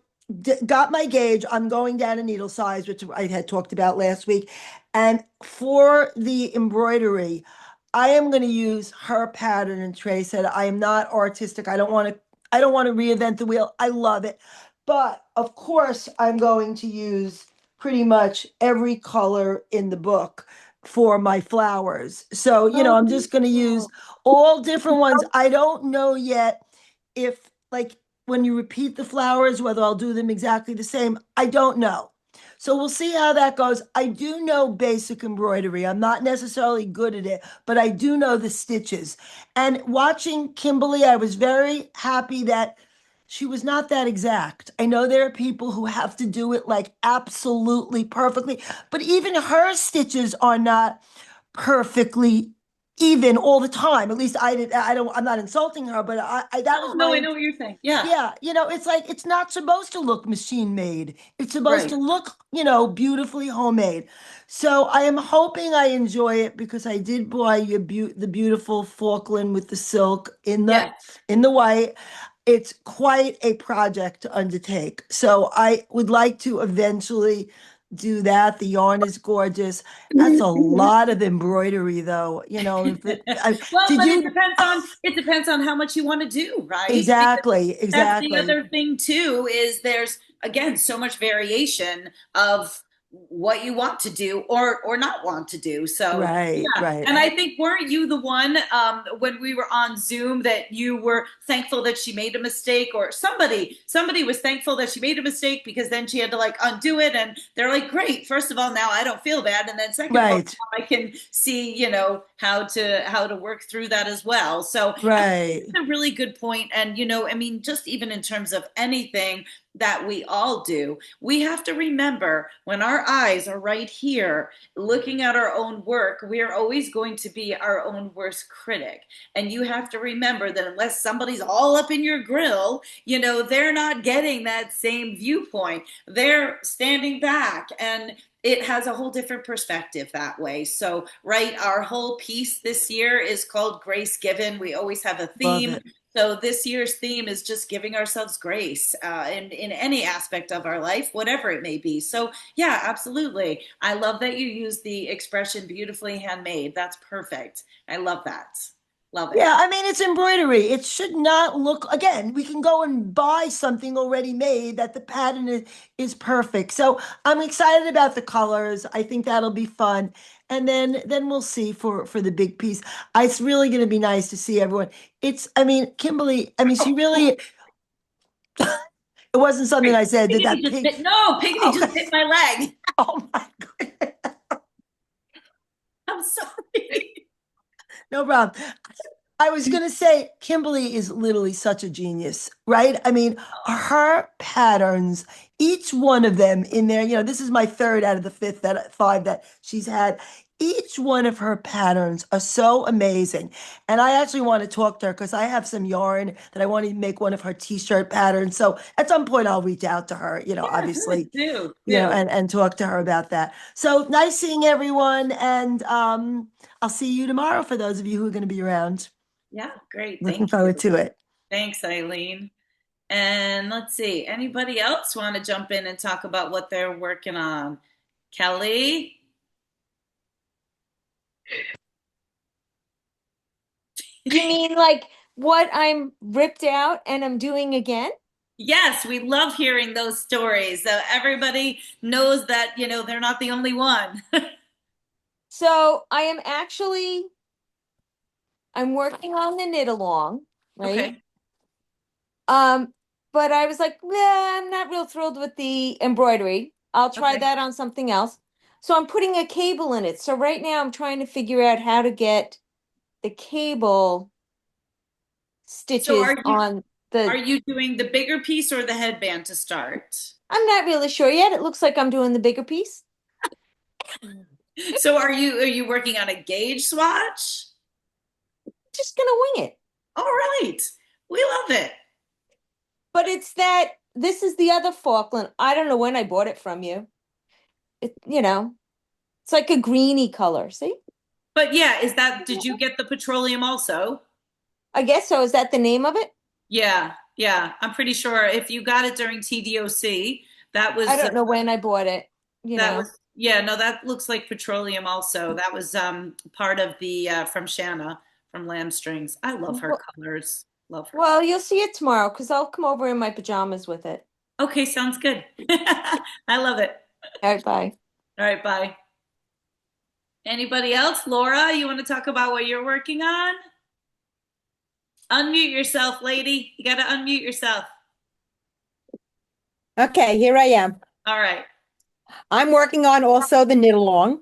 got my gauge. I'm going down a needle size, which I had talked about last week. And for the embroidery, I am going to use her pattern. And Trey said, I am not artistic. I don't want to reinvent the wheel. I love it. But of course, I'm going to use pretty much every color in the book for my flowers. So, Oh, I'm just going to use all different ones. I don't know yet if like when you repeat the flowers, whether I'll do them exactly the same, I don't know. So we'll see how that goes. I do know basic embroidery. I'm not necessarily good at it, but I do know the stitches. And watching Kimberly, I was very happy that she was not that exact. I know there are people who have to do it like absolutely perfectly, but even her stitches are not perfectly even all the time. At least I'm not insulting her, but that was No, I my, know what you're saying. Yeah, yeah, it's like it's not supposed to look machine made. It's supposed right. to look, beautifully homemade. So I am hoping I enjoy it because I did buy the beautiful Falkland with the silk Yes. in the white. It's quite a project to undertake. So I would like to eventually do that. The yarn is gorgeous. That's a lot of embroidery though. Well, Did but you it depends on how much you want to do, right? Because exactly, that's the exactly. other thing too, is there's again so much variation of what you want to do or not want to do. So Right, yeah, right. and I think weren't you the one when we were on Zoom that you were thankful that she made a mistake, or somebody was thankful that she made a mistake because then she had to like undo it, and they're like, great. First of all, now I don't feel bad, and then second of all, Right, now I can see how to work through that as well. So I think right. it's a really good point, and I mean, just even in terms of anything that we all do, we have to remember when our eyes are right here looking at our own work, we are always going to be our own worst critic. And you have to remember that unless somebody's all up in your grill, they're not getting that same viewpoint. They're standing back, and it has a whole different perspective that way. So, right, our whole piece this year is called Grace Given. We always have a Love theme. it. So this year's theme is just giving ourselves grace in any aspect of our life, whatever it may be. So yeah, absolutely. I love that you use the expression beautifully handmade. That's perfect. I love that. Love it. Yeah, I mean, it's embroidery. It should not look, again, we can go and buy something already made that the pattern is perfect. So I'm excited about the colors. I think that'll be fun. And then we'll see for the big piece. It's really going to be nice to see everyone. I mean, Kimberly, I mean, she really, it wasn't something I said that Piggy that just pig. bit. No, Piggy just Okay. bit my leg. Oh my God. I'm sorry. No problem. I was going to say, Kimberly is literally such a genius, right? I mean, her patterns, each one of them in there, this is my third out of the five that she's had. Each one of her patterns are so amazing. And I actually want to talk to her because I have some yarn that I want to make one of her t-shirt patterns. So at some point I'll reach out to her, Yeah, good. obviously, Do. and talk to her about that. So nice seeing everyone. And I'll see you tomorrow for those of you who are going to be around. Yeah, great. Looking Thank forward you. to it. Thanks, Eileen. And let's see, anybody else want to jump in and talk about what they're working on? Kelly? You mean like what I'm ripped out and I'm doing again? Yes, we love hearing those stories. So everybody knows that, they're not the only one. So I'm working on the knit along, right? Okay. Um, but I was like, I'm not real thrilled with the embroidery. I'll try Okay. that on something else. So I'm putting a cable in it. So right now I'm trying to figure out how to get the cable So stitches on are the, you doing the bigger piece or the headband to start? I'm not really sure yet. It looks like I'm doing the bigger piece. So are you working on a gauge swatch? Just gonna wing it. All right. We love it. But this is the other Falkland. I don't know when I bought it from you. It's like a greeny color. See? But yeah, did you get the petroleum also? I guess so. Is that the name of it? Yeah, yeah. I'm pretty sure if you got it during TDOC, that was I don't know when I bought it, that was yeah, no, that looks like petroleum also. That was part of the from Shanna from Lamb Strings. I love her Well, colors. Love her. well, you'll see it tomorrow because I'll come over in my pajamas with it. Okay, sounds good. I love it. All right, bye. All right, bye. Anybody else? Laura, you want to talk about what you're working on? Unmute yourself, lady. You got to unmute yourself. Okay, here I am. All right. I'm working on also the knit along.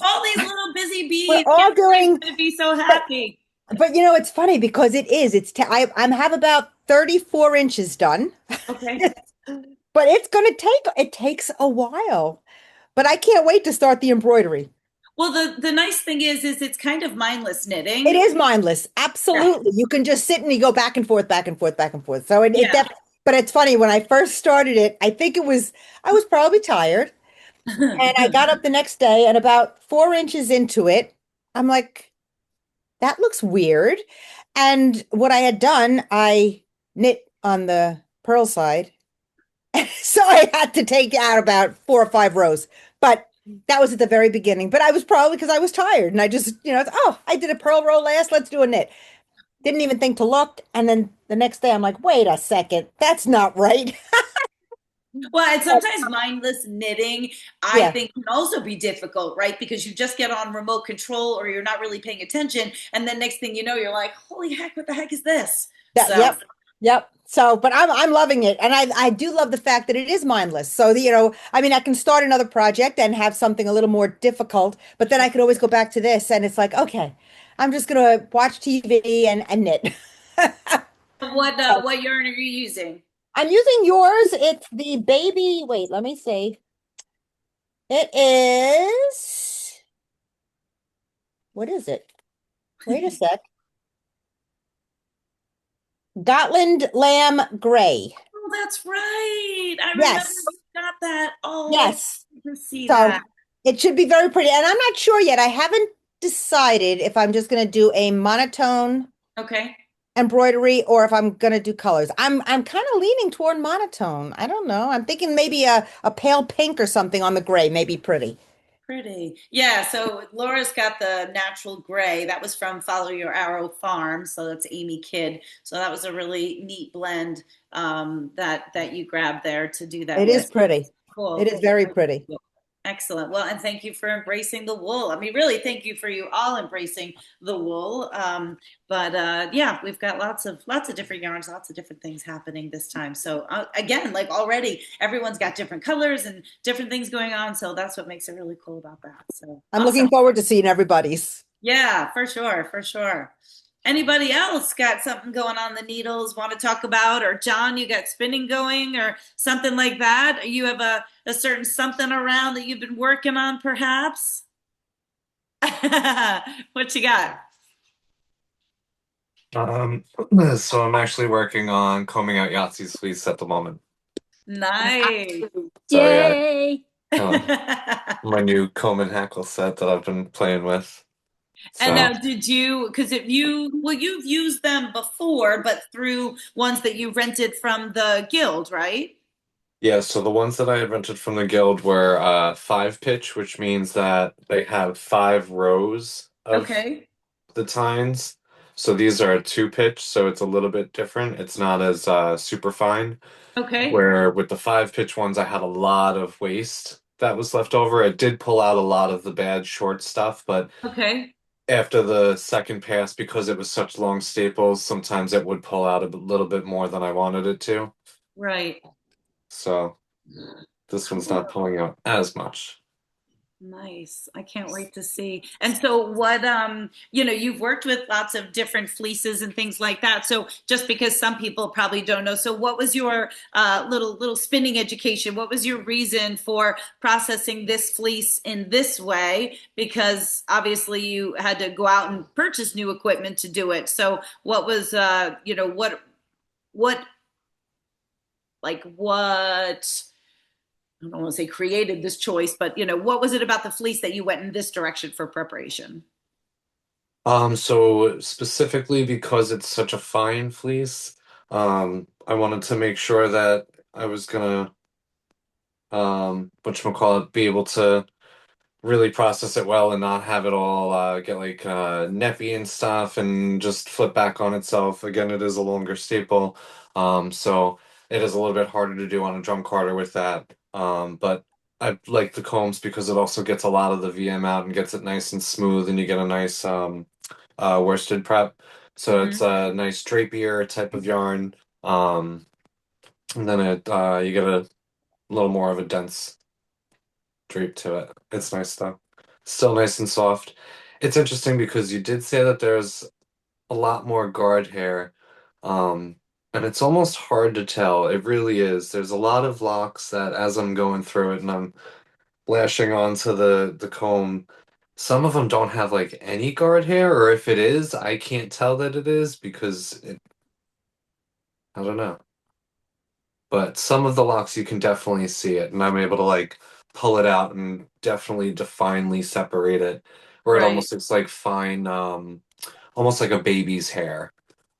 All these little busy We're bees. all Everybody's doing, going to be so but happy. it's funny because it is. I have about 34 inches done, Okay. but it takes a while. But I can't wait to start the embroidery. Well, the nice thing is it's kind of mindless It knitting. is mindless. Yeah. Absolutely. You can just sit and you go back and forth, back and forth, back and forth. So it Yeah. definitely, but it's funny when I first started it, I was probably tired and I got up the next day and about 4 inches into it, I'm like, that looks weird. And what I had done, I knit on the purl side. So I had to take out about 4 or 5 rows. But that was at the very beginning. But I was probably because I was tired and I just, oh, I did a purl row last, let's do a knit. Didn't even think to look. And then the next day I'm like, wait a second, that's not right. Well, and sometimes mindless knitting, I Yeah. think, can also be difficult, right? Because you just get on remote control or you're not really paying attention. And then next thing you know, you're like, holy heck, what the heck is this? That, So, yep. Yep. So, but I'm loving it. And I do love the fact that it is mindless. So, I mean, I can start another project and have something a little more difficult, but then I could always go back to this and it's like, okay, I'm just gonna watch TV and knit. what yarn are you using? I'm using yours. It's the baby. Wait, let me see. It is, what is it? Wait a sec. Gotland Lamb Gray. Oh, that's right. I remember Yes. you got that. Oh, Yes. I can see So that. it should be very pretty. And I'm not sure yet. I haven't decided if I'm just going to do a monotone Okay. embroidery or if I'm going to do colors. I'm kind of leaning toward monotone. I don't know. I'm thinking maybe a pale pink or something on the gray, maybe pretty. Pretty. Yeah, so Laura's got the natural gray. That was from Follow Your Arrow Farm. So that's Amy Kidd. So that was a really neat blend that you grabbed there to do that It is with. pretty. Cool, It is cool. very pretty. Excellent. Well, and thank you for embracing the wool. I mean, really, thank you for you all embracing the wool. But yeah, we've got lots of different yarns, lots of different things happening this time. So again, like already, everyone's got different colors and different things going on. So that's what makes it really cool about that. So I'm looking awesome. forward to seeing everybody's. Yeah, for sure, for sure. Anybody else got something going on the needles want to talk about? Or John, you got spinning going or something like that? You have a certain something around that you've been working on, perhaps? What you got? Um, so I'm actually working on combing out Yahtzee's fleece at the moment. Nice. So yeah, Yay! my new comb and hackle set that I've been playing with. And So now, did you, because if you've used them before, but through ones that you rented from the guild, right? yeah, so the ones that I had rented from the guild were 5 pitch, which means that they have 5 rows of Okay. the tines. So these are a 2 pitch, so it's a little bit different. It's not as super fine. Okay. Where with the 5 pitch ones, I had a lot of waste that was left over. It did pull out a lot of the bad short stuff, but Okay. after the second pass, because it was such long staples, sometimes it would pull out a little bit more than I wanted it to. Right. So this one's Cool. not pulling out as much. Nice. I can't wait to see. And so what you've worked with lots of different fleeces and things like that. So just because some people probably don't know. So what was your little spinning education? What was your reason for processing this fleece in this way? Because obviously you had to go out and purchase new equipment to do it. So what was what what I don't want to say created this choice, but what was it about the fleece that you went in this direction for preparation? So specifically because it's such a fine fleece, I wanted to make sure that I was gonna whatchamacallit, be able to really process it well and not have it all get like neppy and stuff and just flip back on itself. Again, it is a longer staple, so it is a little bit harder to do on a drum carder with that. But I like the combs because it also gets a lot of the VM out and gets it nice and smooth, and you get a nice worsted prep. So Mm-hmm. it's a nice drapier type of yarn. and then you get a little more of a dense drape to it. It's nice though. Still nice and soft. It's interesting because you did say that there's a lot more guard hair. And it's almost hard to tell. It really is. There's a lot of locks that as I'm going through it and I'm lashing onto the comb, some of them don't have like any guard hair, or if it is, I can't tell that it is because I don't know. But some of the locks you can definitely see it, and I'm able to like pull it out and definitely definely separate it, where it Right. almost looks like fine, almost like a baby's hair,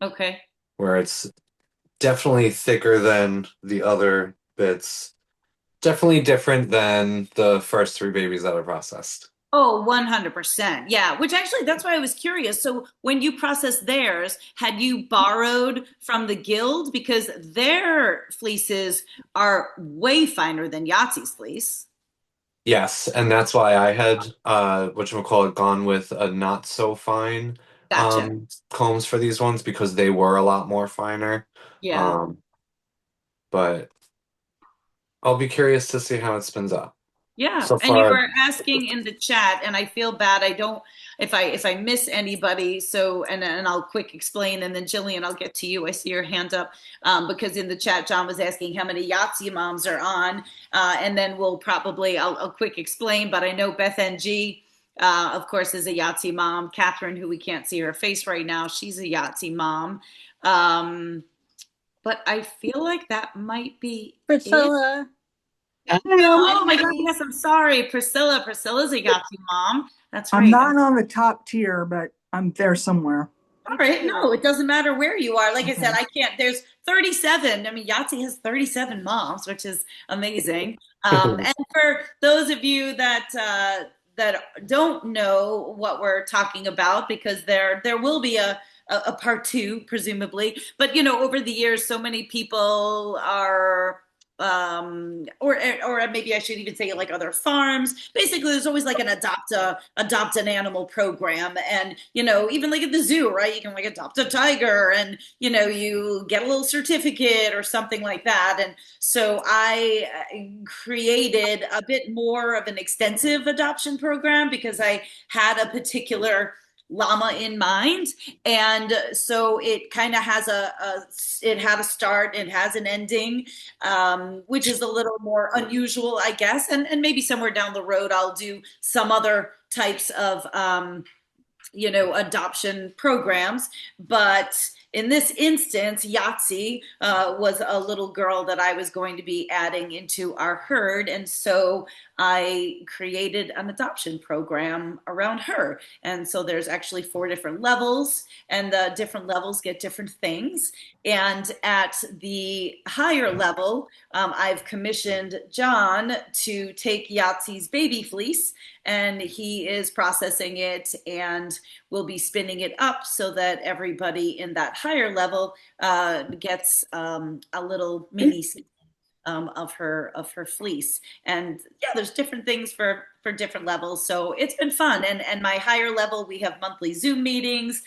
Okay. where it's definitely thicker than the other bits. Definitely different than the first three babies that I processed. Oh, 100%. Yeah, which actually, that's why I was curious. So when you processed theirs, had you borrowed from the guild? Because their fleeces are way finer than Yahtzee's fleece. Yes, and that's why I had whatchamacallit gone with a not so fine Gotcha. combs for these ones because they were a lot more finer. Yeah. Um, but I'll be curious to see how it spins up. Yeah, So and you far, were asking in the chat, and I feel bad. I don't if I miss anybody. So and I'll quick explain, and then Jillian, I'll get to you. I see your hand up because in the chat, John was asking how many Yahtzee moms are on, and then we'll probably I'll quick explain. But I know Beth NG, of course, is a Yahtzee mom. Catherine, who we can't see her face right now, she's a Yahtzee mom. But I feel like that might be it. Priscilla. Oh my God, yes, I'm sorry. Priscilla's a Yahtzee mom. That's I'm right. not on the top tier, but I'm there somewhere. All right. No, it doesn't matter where you are. Like I said, Okay. I can't, there's 37. I mean, Yahtzee has 37 moms, which is amazing. And for those of you that don't know what we're talking about, because there will be a part two, presumably. But over the years, so many people are or maybe I should even say like other farms. Basically, there's always like an adopt an animal program, and even like at the zoo, right? You can like adopt a tiger, and you get a little certificate or something like that. And so I created a bit more of an extensive adoption program because I had a particular llama in mind, and so it kind of has it had a start, it has an ending, which is a little more unusual, I guess, and maybe somewhere down the road I'll do some other types of adoption programs. But in this instance, Yahtzee was a little girl that I was going to be adding into our herd. And so I created an adoption program around her. And so there's actually 4 different levels, and the different levels get different things. And at the higher level, I've commissioned John to take Yahtzee's baby fleece, and he is processing it and will be spinning it up so that everybody in that higher level gets a little mini of her fleece. And yeah, there's different things for different levels, so it's been fun. And my higher level, we have monthly Zoom meetings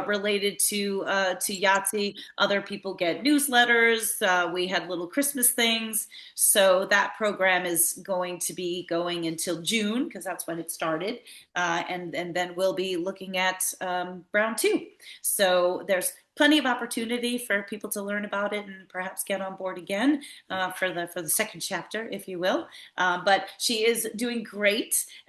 related to Yahtzee. Other people get newsletters. We had little Christmas things, so that program is going to be going until June because that's when it started, and then we'll be looking at round 2. So there's plenty of opportunity for people to learn about it and perhaps get on board again for the second chapter, if you will. But she is doing great,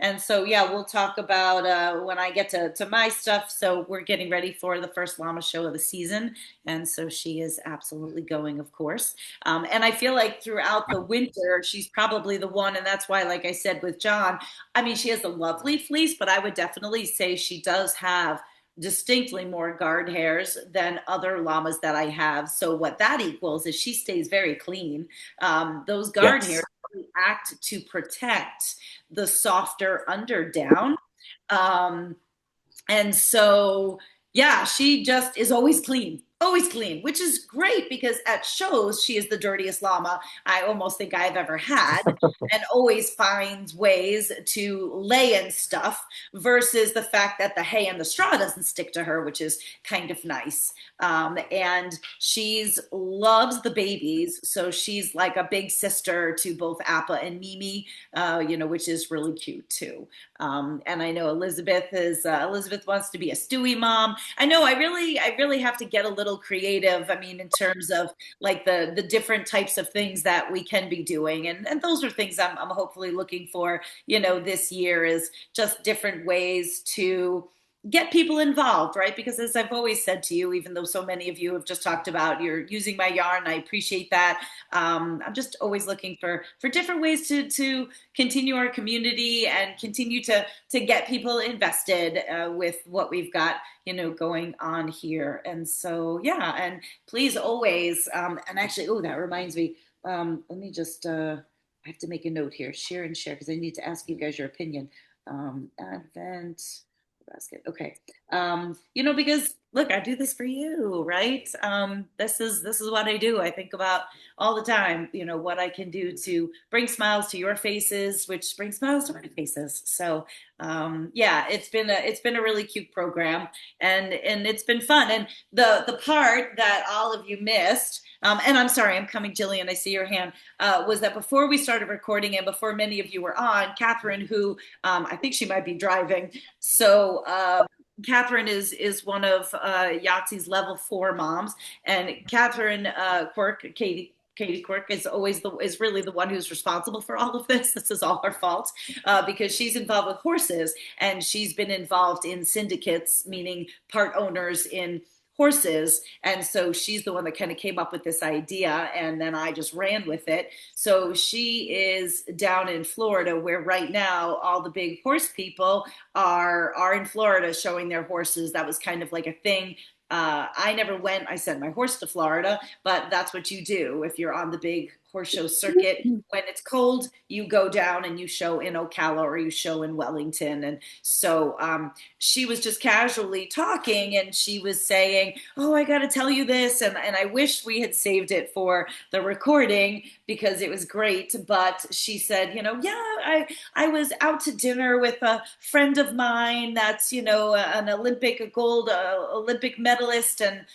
and so yeah, we'll talk about when I get to my stuff. So we're getting ready for the first llama show of the season, and so she is absolutely going, of course. And I feel like throughout the winter, she's probably the one, and that's why, like I said with John, I mean, she has a lovely fleece, but I would definitely say she does have distinctly more guard hairs than other llamas that I have. So what that equals is she stays very clean. Those guard yes. hairs act to protect the softer underdown. And so, yeah, she just is always clean. always clean, which is great because at shows she is the dirtiest llama I almost think I've ever had, and always finds ways to lay in stuff versus the fact that the hay and the straw doesn't stick to her, which is kind of nice. And she's loves the babies, so she's like a big sister to both Appa and Mimi, which is really cute too. And I know Elizabeth wants to be a Stewie mom. I know I really have to get a little creative. I mean, in terms of like the different types of things that we can be doing, and those are things I'm hopefully looking for. This year is just different ways to get people involved, right? Because as I've always said to you, even though so many of you have just talked about you're using my yarn, I appreciate that. I'm just always looking for different ways to continue our community and continue to get people invested with what we've got, going on here. And so, yeah, and please always, and actually, oh, that reminds me, let me just, I have to make a note here, share and share, because I need to ask you guys your opinion. Advent basket. Okay. Because look, I do this for you, right? This is what I do. I think about all the time, what I can do to bring smiles to your faces, which brings smiles to my faces. So, yeah, it's been a really cute program, and it's been fun. And the part that all of you missed, and I'm sorry, I'm coming, Jillian, I see your hand, was that before we started recording and before many of you were on, Catherine, who I think she might be driving. So Catherine is one of Yahtzee's level 4 moms, and Catherine Katie Quirk is really the one who's responsible for all of this. This is all her fault because she's involved with horses, and she's been involved in syndicates, meaning part owners in horses. And so she's the one that kind of came up with this idea, and then I just ran with it. So she is down in Florida, where right now all the big horse people are in Florida showing their horses. That was kind of like a thing. I never went. I sent my horse to Florida, but that's what you do if you're on the big horse show circuit. When it's cold, you go down and you show in Ocala or you show in Wellington. And so she was just casually talking, and she was saying, "Oh, I got to tell you this," and I wish we had saved it for the recording because it was great. But she said, yeah, I was out to dinner with a friend of mine that's an a gold Olympic medalist, and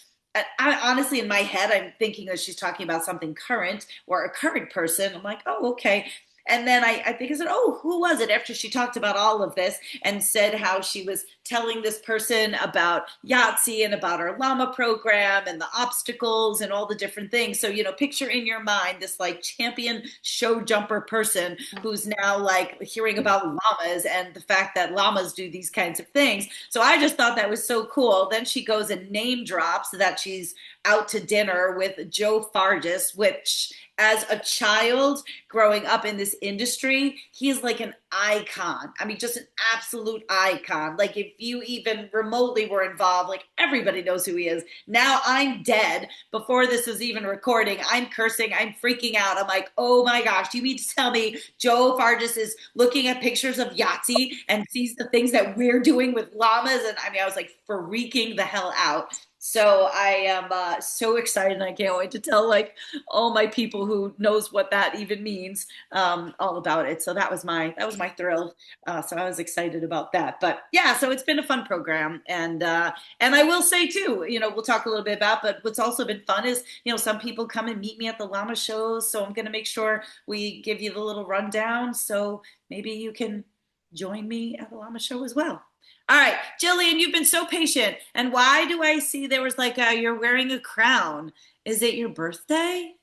honestly, in my head, I'm thinking that she's talking about something current or a current person. I'm like, oh, okay. And then I think I said, oh, who was it? After she talked about all of this and said how she was telling this person about Yahtzee and about our llama program and the obstacles and all the different things. So, picture in your mind this like champion show jumper person who's now like hearing about llamas and the fact that llamas do these kinds of things. So I just thought that was so cool. Then she goes and name drops that she's out to dinner with Joe Fargis, which as a child growing up in this industry, he is like an icon. I mean, just an absolute icon. Like if you even remotely were involved, like everybody knows who he is. Now I'm dead. Before this was even recording, I'm cursing, I'm freaking out. I'm like, oh my gosh, do you mean to tell me Joe Fargis is looking at pictures of Yahtzee and sees the things that we're doing with llamas? And I mean, I was like freaking the hell out. So I am so excited, and I can't wait to tell like all my people who knows what that even means all about it. So that was my thrill. So I was excited about that. But yeah, so it's been a fun program, and I will say too, we'll talk a little bit about. But what's also been fun is some people come and meet me at the llama shows. So I'm going to make sure we give you the little rundown. So maybe you can join me at the llama show as well. All right, Jillian, you've been so patient. And why do I see there was like you're wearing a crown? Is it your birthday?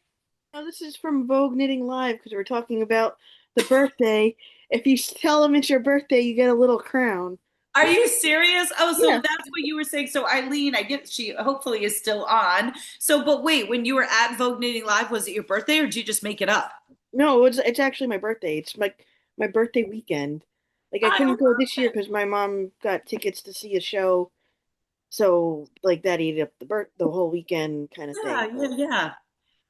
Oh, this is from Vogue Knitting Live because we're talking about the birthday. If you tell them it's your birthday, you get a little crown. Are you serious? Oh, so Yeah. that's what you were saying. So Eileen, I get she hopefully is still on. So, but wait, when you were at Vogue Knitting Live, was it your birthday or did you just make it up? No, it's actually my birthday. It's my birthday weekend. Like I couldn't go this year because my mom got tickets to see a show, so like that ate up the whole weekend kind of thing. Yeah.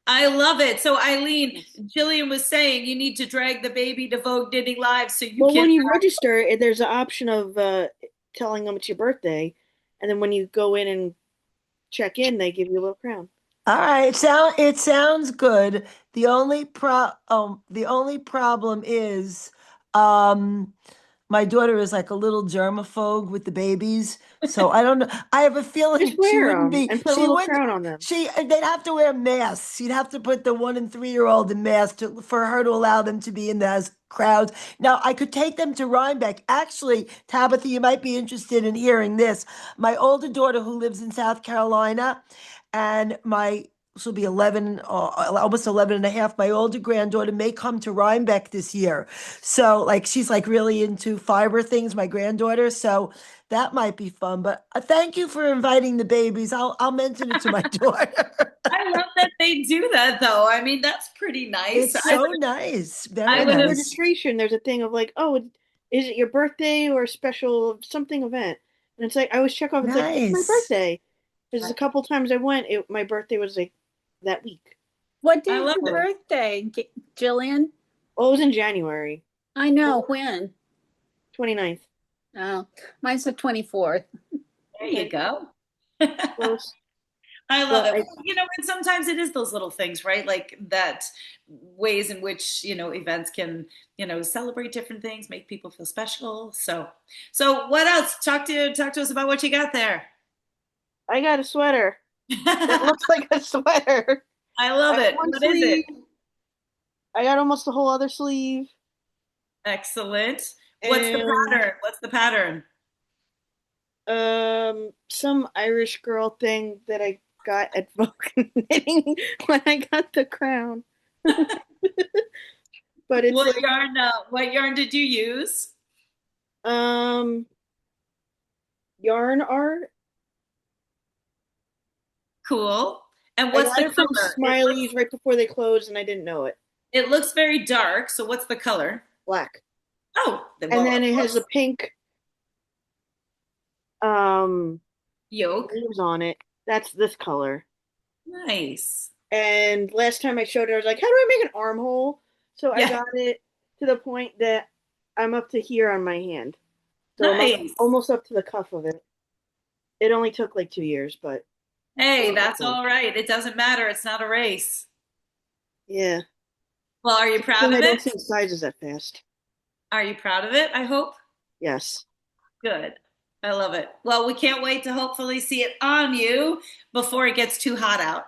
I love it. So Eileen, Jillian was saying you need to drag the baby to Vogue Knitting Live so you Well, can. when you register, there's an option of telling them it's your birthday, and then when you go in and check in, they give you a little crown. All right, it sounds good. The only problem is, um, my daughter is like a little germaphobe with the babies, so I don't know. I have a Just feeling she wear wouldn't them be. and put a She little wouldn't. crown on them. They'd have to wear masks. You'd have to put the 1 and 3-year-old in masks for her to allow them to be in those crowds. Now, I could take them to Rhinebeck. Actually, Tabitha, you might be interested in hearing this. My older daughter, who lives in South Carolina, and she'll be 11, almost 11 and a half. My older granddaughter may come to Rhinebeck this year. So, like, she's like really into fiber things, my granddaughter. So that might be fun. But thank you for inviting the babies. I'll mention it to my daughter. I love that they do that, though. I mean, that's pretty nice. It's so nice. Very I At would the have. nice. registration, there's a thing of like, oh, is it your birthday or a special something event? And it's like I always check off. It's like it's my Nice. birthday. Because a couple times I went, my birthday was like that week. What I day is love your it. birthday, Jillian? Oh, it was in January I know when. 29th. Oh, mine's the 24th. There you go. Close. I love Well, it. You know, and sometimes it is those little things, right? Like that ways in which, events can, celebrate different things, make people feel special. So what else? Talk to us about what you got there. I got a sweater. It looks like a sweater. I love it. One What is it? sleeve. I got almost the whole other sleeve. Excellent. What's the And pattern? What's the pattern? some Irish girl thing that I got at Vogue Knitting when I got the crown. But it's What like yarn? What yarn did you use? yarn art. Cool. And I what's got the it from color? Smiley's right before they closed, and I didn't know it. It looks very dark. So what's the color? Black. Oh, And then it has a pink yolk. leaves on it. That's this color. Nice. And last time I showed it, I was like, how do I make an armhole? So I Yeah. got it to the point that I'm up to here on my hand. So I'm Nice. almost up to the cuff of it. It only took like 2 years, but Hey, that's all right. It doesn't matter. It's not a race. yeah. Well, are you proud And of I don't it? change sizes that fast. Are you proud of it? I hope. Yes. Good. I love it. Well, we can't wait to hopefully see it on you before it gets too hot out.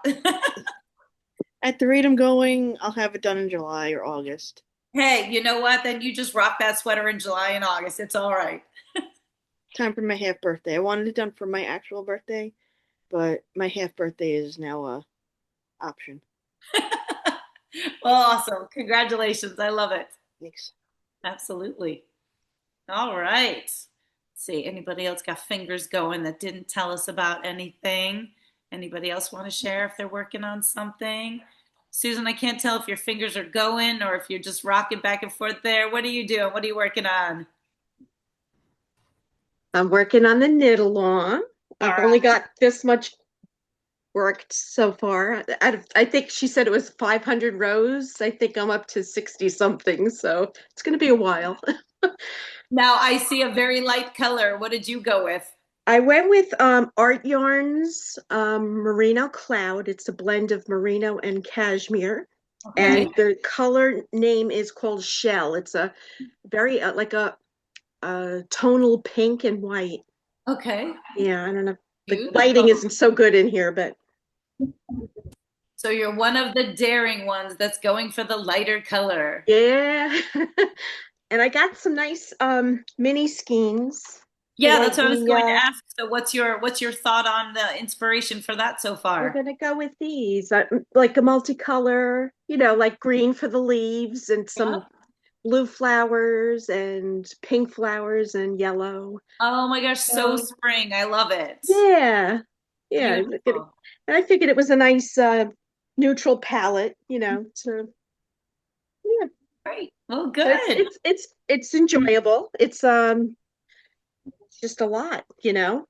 At the rate I'm going, I'll have it done in July or August. Hey, you know what? Then you just rock that sweater in July and August. It's all right. Time for my half birthday. I wanted it done for my actual birthday, but my half birthday is now a option. Well, awesome. Congratulations. I love it. Thanks. Absolutely. All right. Let's see, anybody else got fingers going that didn't tell us about anything? Anybody else want to share if they're working on something? Susan, I can't tell if your fingers are going or if you're just rocking back and forth there. What are you doing? What are you working on? I'm working on the knit along. I've only got this much worked so far. I think she said it was 500 rows. I think I'm up to 60 something, so it's going to be a while. Now I see a very light color. What did you go with? I went with Art Yarns Merino Cloud. It's a blend of merino and cashmere. Okay. And the color name is called Shell. It's a very like a tonal pink and white. Okay. Yeah, I don't know. The Beautiful. lighting isn't so good in here, but So you're one of the daring ones that's going for the lighter color. yeah. And I got some nice mini skeins. Yeah, So that's what I was the, going to ask. So what's your thought on the inspiration for that so We're far? gonna go with these, like a multicolor, like green for the leaves and some blue flowers and pink flowers and yellow. Oh my gosh, so So spring. I love it. yeah, yeah. Beautiful. And I figured it was a nice neutral palette, to yeah. Great. Well, But good. it's enjoyable. It's just a lot, Well,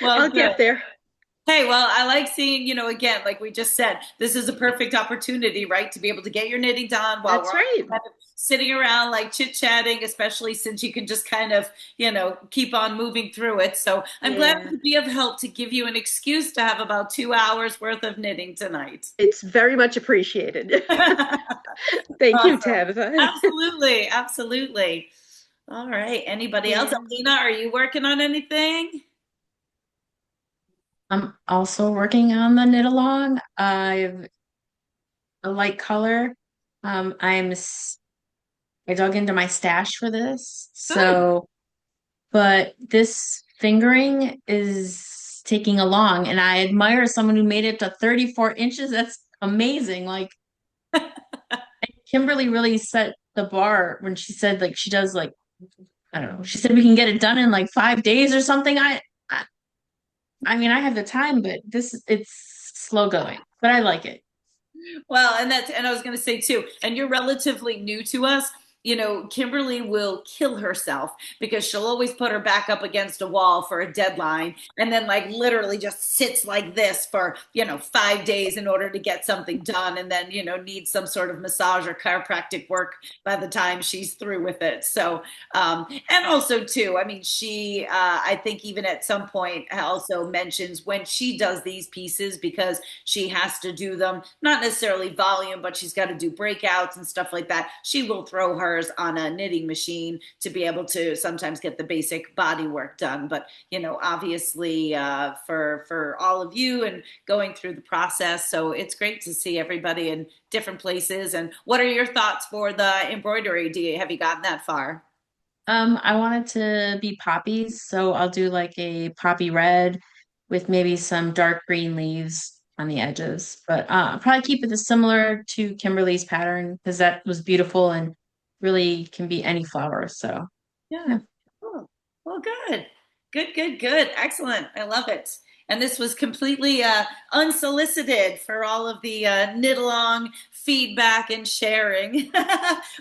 I'll good. get there. Hey, well, I like seeing, again, like we just said, this is a perfect opportunity, right, to be able to get your knitting done while That's we're right. kind of sitting around like chit-chatting, especially since you can just kind of, keep on moving through it. So I'm glad Yeah. to be of help to give you an excuse to have about 2 hours worth of knitting tonight. It's very much appreciated. Thank you, Awesome. Tabitha. Absolutely. Absolutely. All right. Anybody else? Yeah. Alina, are you working on anything? I'm also working on the knit along. I've a light color. I dug into my stash for this. Good. But this fingering is taking along, and I admire someone who made it to 34 inches. That's amazing. Like Kimberly really set the bar when she said like she does like I don't know. She said we can get it done in like 5 days or something. I I mean, I have the time, but it's slow going, but I like it. Well, and I was going to say too, and you're relatively new to us. Kimberly will kill herself because she'll always put her back up against a wall for a deadline and then like literally just sits like this for, 5 days in order to get something done and then, needs some sort of massage or chiropractic work by the time she's through with it. So, and also too, I mean, I think even at some point also mentions when she does these pieces because she has to do them, not necessarily volume, but she's got to do breakouts and stuff like that. She will throw hers on a knitting machine to be able to sometimes get the basic body work done. But, obviously for all of you and going through the process. So it's great to see everybody in different places. And what are your thoughts for the embroidery? Have you gotten that far? I want it to be poppies, so I'll do like a poppy red with maybe some dark green leaves on the edges. But I'll probably keep it similar to Kimberly's pattern because that was beautiful and really can be any flower. So Yeah. yeah. Cool. Well, good. Good, good, good. Excellent. I love it. And this was completely unsolicited for all of the knit along feedback and sharing,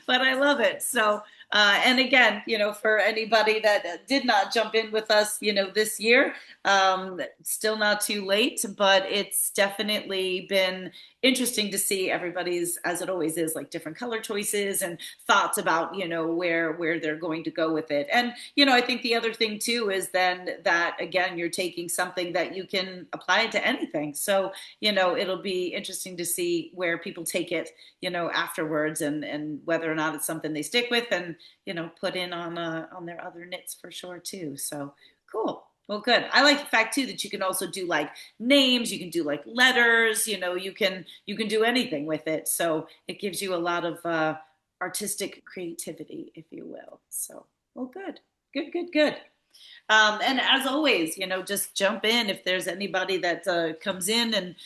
but I love it. So, and again, for anybody that did not jump in with us, this year, still not too late, but it's definitely been interesting to see everybody's, as it always is, like different color choices and thoughts about where they're going to go with it. And I think the other thing too is then that again you're taking something that you can apply it to anything. So it'll be interesting to see where people take it afterwards and whether or not it's something they stick with and put in on their other knits for sure too. So cool. Well, good. I like the fact too that you can also do like names, you can do like letters, you can do anything with it. So it gives you a lot of artistic creativity, if you will. So, well, good, good, good, good. And as always, just jump in if there's anybody that comes in and,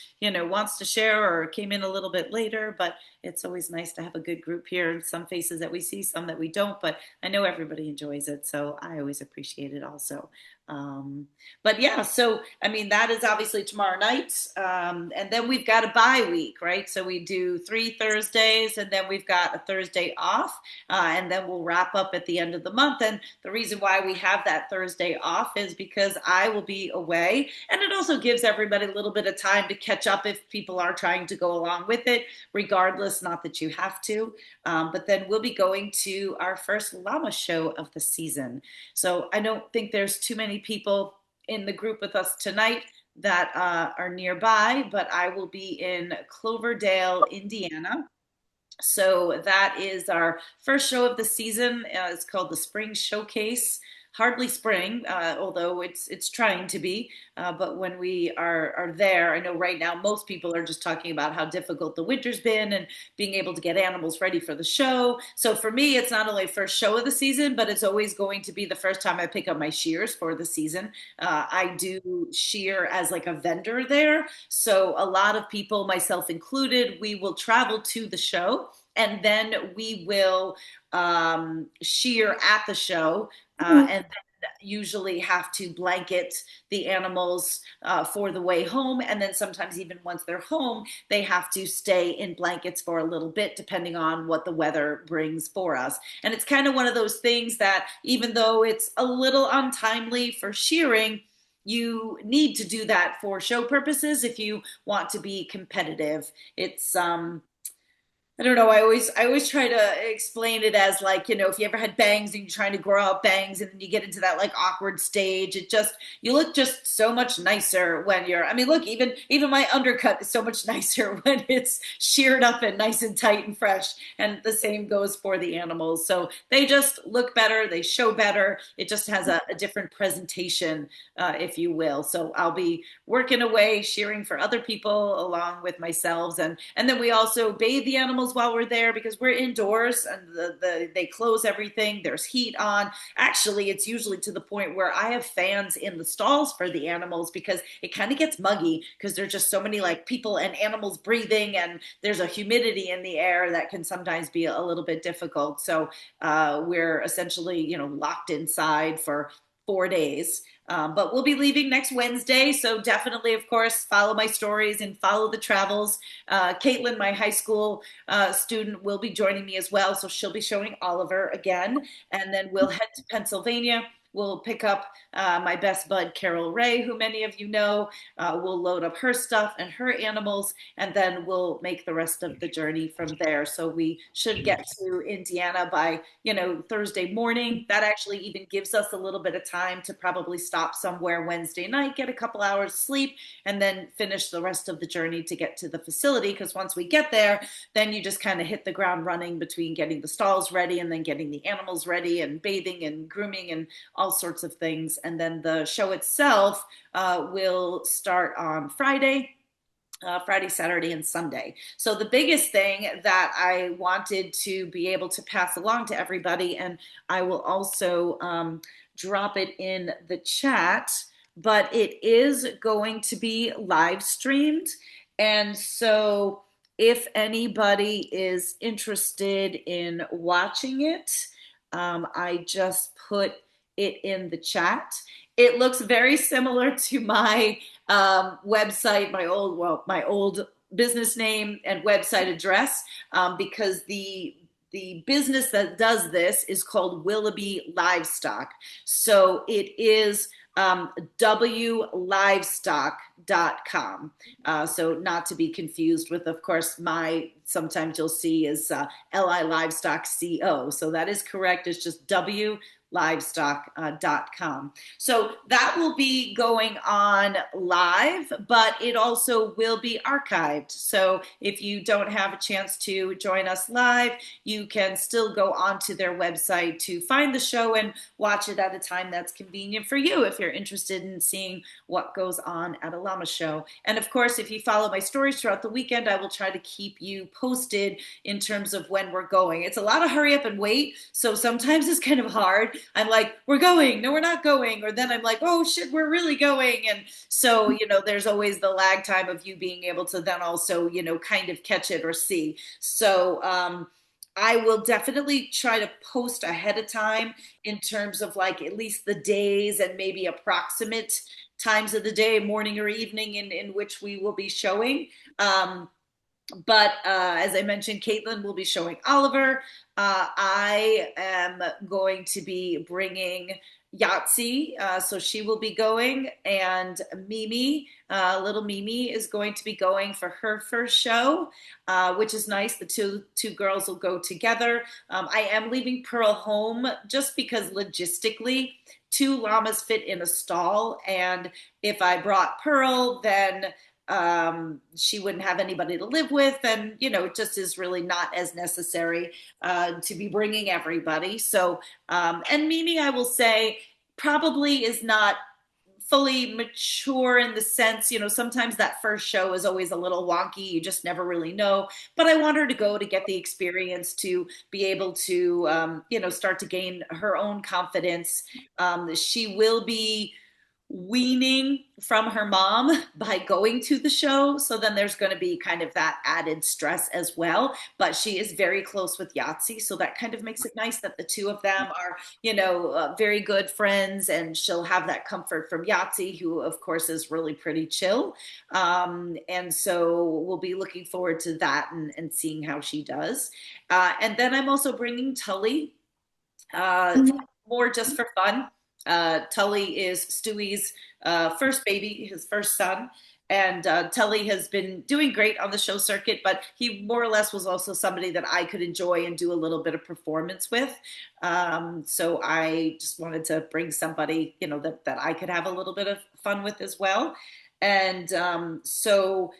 wants to share or came in a little bit later. But it's always nice to have a good group here. Some faces that we see, some that we don't. But I know everybody enjoys it. So I always appreciate it also. But yeah, so I mean, that is obviously tomorrow night. And then we've got a bye week, right? So we do 3 Thursdays and then we've got a Thursday off. And then we'll wrap up at the end of the month. And the reason why we have that Thursday off is because I will be away. And it also gives everybody a little bit of time to catch up if people are trying to go along with it, regardless, not that you have to. But then we'll be going to our first llama show of the season. So I don't think there's too many people in the group with us tonight that are nearby, but I will be in Cloverdale, Indiana. So that is our first show of the season. It's called the Spring Showcase. Hardly spring, although it's trying to be. But when we are there, I know right now most people are just talking about how difficult the winter's been and being able to get animals ready for the show. So for me, it's not only first show of the season, but it's always going to be the first time I pick up my shears for the season. I do shear as like a vendor there. So a lot of people, myself included, we will travel to the show and then we will shear at the show and then usually have to blanket the animals for the way home. And then sometimes even once they're home, they have to stay in blankets for a little bit, depending on what the weather brings for us. And it's kind of one of those things that even though it's a little untimely for shearing, you need to do that for show purposes if you want to be competitive. It's I don't know. I always try to explain it as like, if you ever had bangs and you're trying to grow out bangs and then you get into that like awkward stage, you look just so much nicer when I mean, look, even my undercut is so much nicer when it's sheared up and nice and tight and fresh. And the same goes for the animals. So they just look better, they show better. It just has a different presentation, if you will. So I'll be working away, shearing for other people along with myself. And then we also bathe the animals while we're there because we're indoors and they close everything. There's heat on. Actually, it's usually to the point where I have fans in the stalls for the animals because it kind of gets muggy because there's just so many like people and animals breathing and there's a humidity in the air that can sometimes be a little bit difficult. So we're essentially, locked inside for 4 days. But we'll be leaving next Wednesday. So definitely, of course, follow my stories and follow the travels. Caitlin, my high school student, will be joining me as well. So she'll be showing Oliver again. And then we'll head to Pennsylvania. We'll pick up my best bud, Carol Ray, who many of you know. We'll load up her stuff and her animals, and then we'll make the rest of the journey from there. So we should get to Indiana by, Thursday morning. That actually even gives us a little bit of time to probably stop somewhere Wednesday night, get a couple hours sleep, and then finish the rest of the journey to get to the facility. Because once we get there, then you just kind of hit the ground running between getting the stalls ready and then getting the animals ready and bathing and grooming and all sorts of things. And then the show itself will start on Friday, Saturday, and Sunday. So the biggest thing that I wanted to be able to pass along to everybody, and I will also drop it in the chat, but it is going to be live streamed. And so if anybody is interested in watching it, I just put it in the chat. It looks very similar to my website, my old business name and website address, because the business that does this is called Willoughby Livestock. So it is wlivestock.com. So not to be confused with, of course, sometimes you'll see is LI Livestock CO. So that is correct. It's just wlivestock.com. So that will be going on live, but it also will be archived. So if you don't have a chance to join us live, you can still go onto their website to find the show and watch it at a time that's convenient for you if you're interested in seeing what goes on at a llama show. And of course, if you follow my stories throughout the weekend, I will try to keep you posted in terms of when we're going. It's a lot of hurry up and wait, so sometimes it's kind of hard. I'm like, we're going, no, we're not going. Or then I'm like, oh shit, we're really going. And so, there's always the lag time of you being able to then also, kind of catch it or see. So I will definitely try to post ahead of time in terms of like at least the days and maybe approximate times of the day, morning or evening, in which we will be showing. But as I mentioned, Caitlin will be showing Oliver. I am going to be bringing Yahtzee, so she will be going, and Mimi, little Mimi, is going to be going for her first show, which is nice. The two girls will go together. I am leaving Pearl home just because logistically, 2 llamas fit in a stall, and if I brought Pearl, then she wouldn't have anybody to live with, and it just is really not as necessary to be bringing everybody. So and Mimi, I will say, probably is not fully mature in the sense, sometimes that first show is always a little wonky, you just never really know, but I want her to go to get the experience, to be able to start to gain her own confidence. She will be weaning from her mom by going to the show. So then there's going to be kind of that added stress as well. But she is very close with Yahtzee. So that kind of makes it nice that the two of them are, very good friends, and she'll have that comfort from Yahtzee, who of course is really pretty chill. And so we'll be looking forward to that and seeing how she does. And then I'm also bringing Tully, more just for fun. Tully is Stewie's first baby, his first son. And Tully has been doing great on the show circuit, but he more or less was also somebody that I could enjoy and do a little bit of performance with. So I just wanted to bring somebody, that I could have a little bit of fun with as well. And so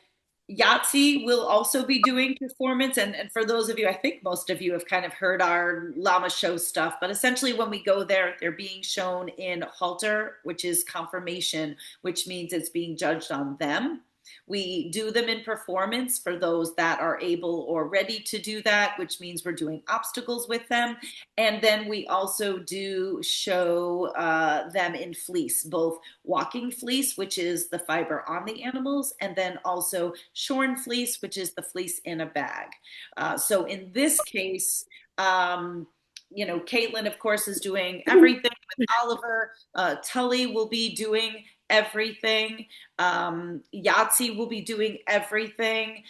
Yahtzee will also be doing performance. And for those of you, I think most of you have kind of heard our llama show stuff, but essentially when we go there, they're being shown in halter, which is confirmation, which means it's being judged on them. We do them in performance for those that are able or ready to do that, which means we're doing obstacles with them. And then we also do show them in fleece, both walking fleece, which is the fiber on the animals, and then also shorn fleece, which is the fleece in a bag. So in this case, Caitlin, of course, is doing everything with Oliver. Tully will be doing everything. Yahtzee will be doing everything.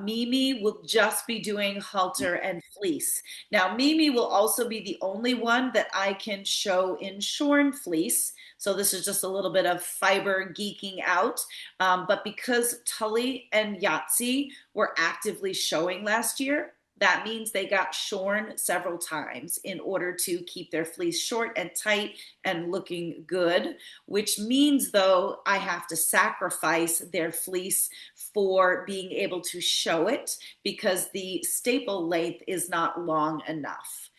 Mimi will just be doing halter and fleece. Now, Mimi will also be the only one that I can show in shorn fleece. So this is just a little bit of fiber geeking out. But because Tully and Yahtzee were actively showing last year, that means they got shorn several times in order to keep their fleece short and tight and looking good, which means, though, I have to sacrifice their fleece for being able to show it because the staple length is not long enough.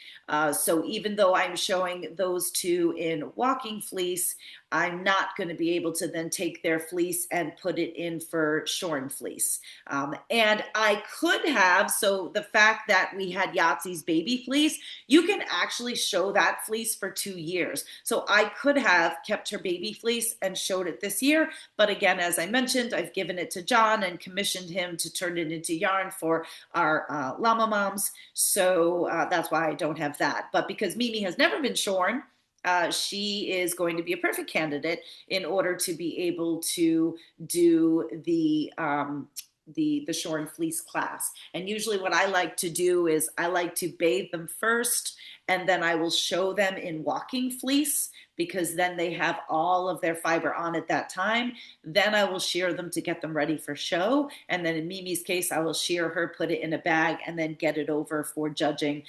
So even though I'm showing those two in walking fleece, I'm not going to be able to then take their fleece and put it in for shorn fleece. And I could have, so the fact that we had Yahtzee's baby fleece, you can actually show that fleece for 2 years. So I could have kept her baby fleece and showed it this year. But again, as I mentioned, I've given it to John and commissioned him to turn it into yarn for our llama moms. So that's why I don't have that. But because Mimi has never been shorn, she is going to be a perfect candidate in order to be able to do the shorn fleece class. And usually what I like to do is I like to bathe them first, and then I will show them in walking fleece because then they have all of their fiber on at that time. Then I will shear them to get them ready for show. And then in Mimi's case, I will shear her, put it in a bag, and then get it over for judging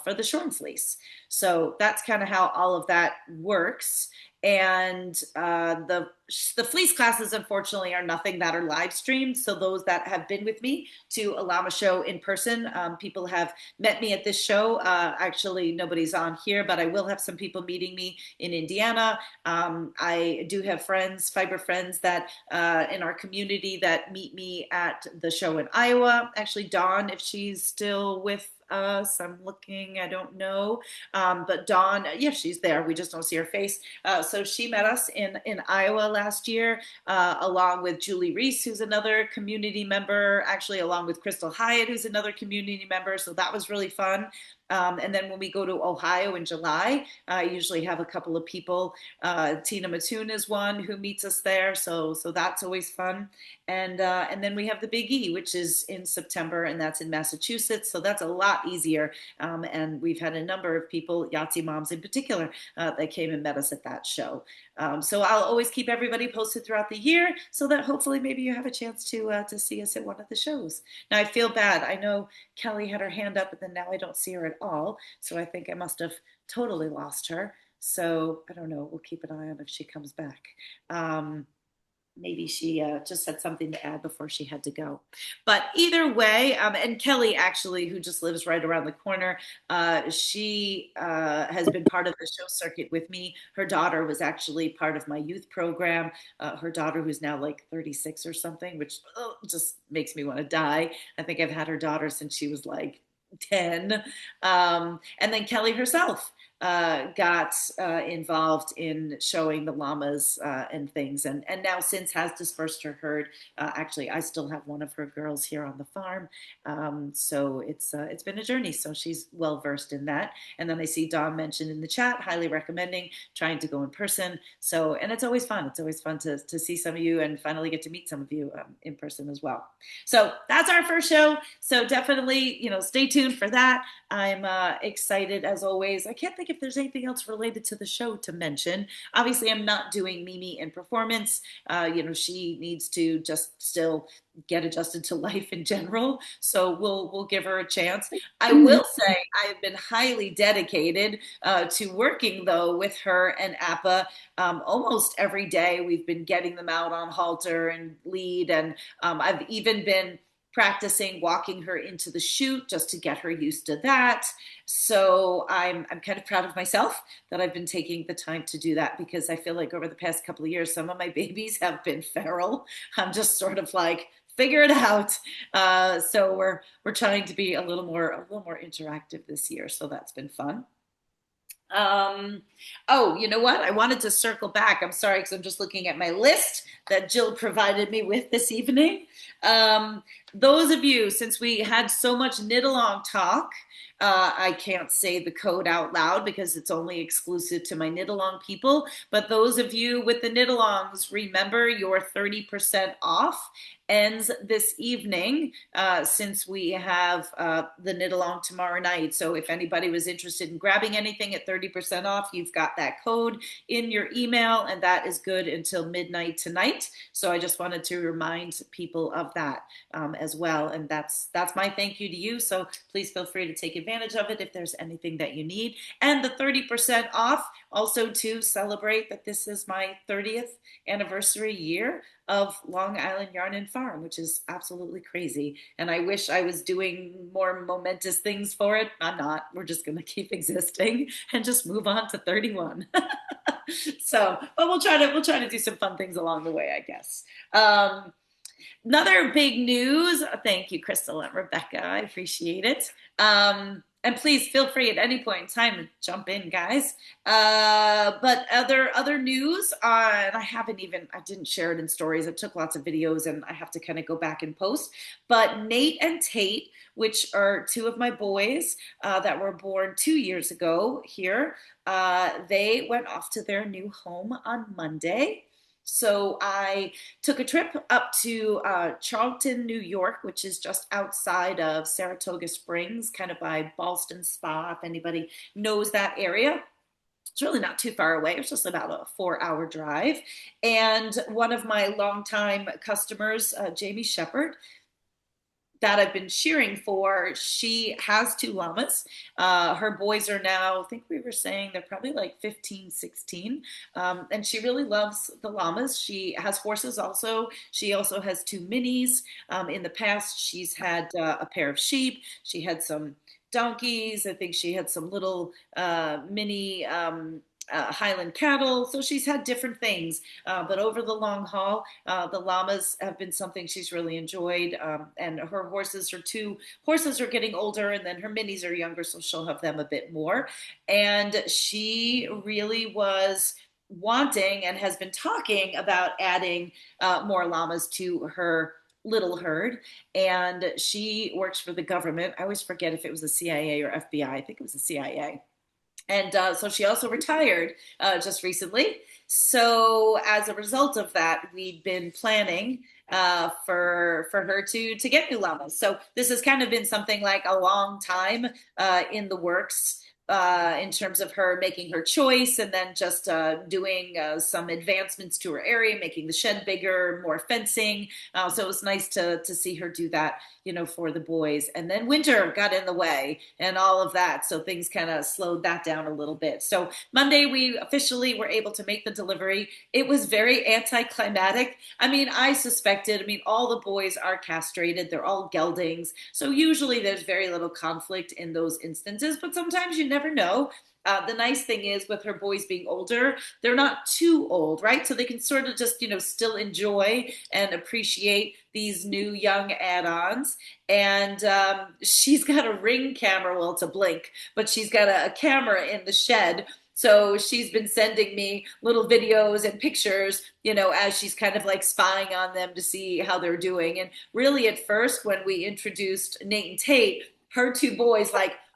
for the shorn fleece. So that's kind of how all of that works. And the fleece classes, unfortunately, are nothing that are live streamed. So those that have been with me to a llama show in person, people have met me at this show. Actually, nobody's on here, but I will have some people meeting me in Indiana. I do have friends, fiber friends, that in our community that meet me at the show in Iowa. Actually, Dawn, if she's still with us, I'm looking, I don't know. But Dawn, yeah, she's there. We just don't see her face. So she met us in Iowa last year, along with Julie Reese, who's another community member, actually along with Crystal Hyatt, who's another community member. So that was really fun. And then when we go to Ohio in July, I usually have a couple of people. Tina Mattoon is one who meets us there, so that's always fun. And then we have the Big E, which is in September, and that's in Massachusetts. So that's a lot easier. And we've had a number of people, Yahtzee moms in particular, that came and met us at that show. So I'll always keep everybody posted throughout the year, so that hopefully maybe you have a chance to see us at one of the shows. Now I feel bad. I know Kelly had her hand up, but then now I don't see her at all. So I think I must have totally lost her. So I don't know. We'll keep an eye on if she comes back. Maybe she just had something to add before she had to go. But either way, and Kelly actually, who just lives right around the corner, she has been part of the show circuit with me. Her daughter was actually part of my youth program. Her daughter, who's now like 36 or something, which just makes me want to die. I think I've had her daughter since she was like 10. And then Kelly herself got involved in showing the llamas and things, and now since has dispersed her herd. Actually, I still have one of her girls here on the farm, so it's been a journey. So she's well versed in that. And then I see Dawn mentioned in the chat, highly recommending trying to go in person. So, and it's always fun. It's always fun to see some of you and finally get to meet some of you in person as well. So that's our first show. So definitely, stay tuned for that. I'm excited as always. I can't think of if there's anything else related to the show to mention. Obviously, I'm not doing Mimi in performance. She needs to just still get adjusted to life in general. So we'll give her a chance. I will say I have been highly dedicated to working though with her and Appa almost every day. We've been getting them out on halter and lead, and I've even been practicing walking her into the chute just to get her used to that. So I'm kind of proud of myself that I've been taking the time to do that, because I feel like over the past couple of years, some of my babies have been feral. I'm just sort of like, figure it out. So we're trying to be a little more interactive this year. So that's been fun. Oh, you know what? I wanted to circle back. I'm sorry, because I'm just looking at my list that Jill provided me with this evening. Those of you, since we had so much knit along talk, I can't say the code out loud because it's only exclusive to my knit along people. But those of you with the knit alongs, remember your 30% off ends this evening, since we have the knit along tomorrow night. So if anybody was interested in grabbing anything at 30% off, you've got that code in your email, and that is good until midnight tonight. So I just wanted to remind people of that as well. And that's my thank you to you. So please feel free to take advantage of it if there's anything that you need. And the 30% off also to celebrate that this is my 30th anniversary year of Long Island Yarn and Farm, which is absolutely crazy. And I wish I was doing more momentous things for it. I'm not. We're just going to keep existing and just move on to 31. So, but we'll try to do some fun things along the way, I guess. Another big news. Thank you, Crystal and Rebecca. I appreciate it. And please feel free at any point in time to jump in, guys. But other news, and I didn't share it in stories. I took lots of videos, and I have to kind of go back and post. But Nate and Tate, which are two of my boys that were born 2 years ago here, they went off to their new home on Monday. So I took a trip up to Charlton, New York, which is just outside of Saratoga Springs, kind of by Ballston Spa, if anybody knows that area. It's really not too far away. It's just about a 4-hour drive. And one of my longtime customers, Jamie Shepard, that I've been cheering for, she has 2 llamas. Her boys are now, I think we were saying they're probably like 15, 16. And she really loves the llamas. She has horses also. She also has 2 minis. In the past, she's had a pair of sheep. She had some donkeys. I think she had some little mini Highland cattle. So she's had different things, but over the long haul, the llamas have been something she's really enjoyed. And her horses are getting older, and then her minis are younger, so she'll have them a bit more. And she really was wanting and has been talking about adding more llamas to her little herd. And she works for the government. I always forget if it was the CIA or FBI. I think it was the CIA. And so she also retired just recently. So as a result of that, we'd been planning for her to get new llamas. So this has kind of been something like a long time in the works. In terms of her making her choice, and then just doing some advancements to her area, making the shed bigger, more fencing. So it was nice to see her do that, for the boys. And then winter got in the way and all of that. So things kind of slowed that down a little bit. So Monday, we officially were able to make the delivery. It was very anticlimactic. I suspected, all the boys are castrated. They're all geldings. So usually there's very little conflict in those instances, but sometimes you never know. The nice thing is with her boys being older, they're not too old, right? So they can sort of just, still enjoy and appreciate these new young add-ons. And she's got a Ring camera, well, it's a Blink, but she's got a camera in the shed. So she's been sending me little videos and pictures, as she's kind of like spying on them to see how they're doing. And really at first, when we introduced Nate and Tate, her 2 boys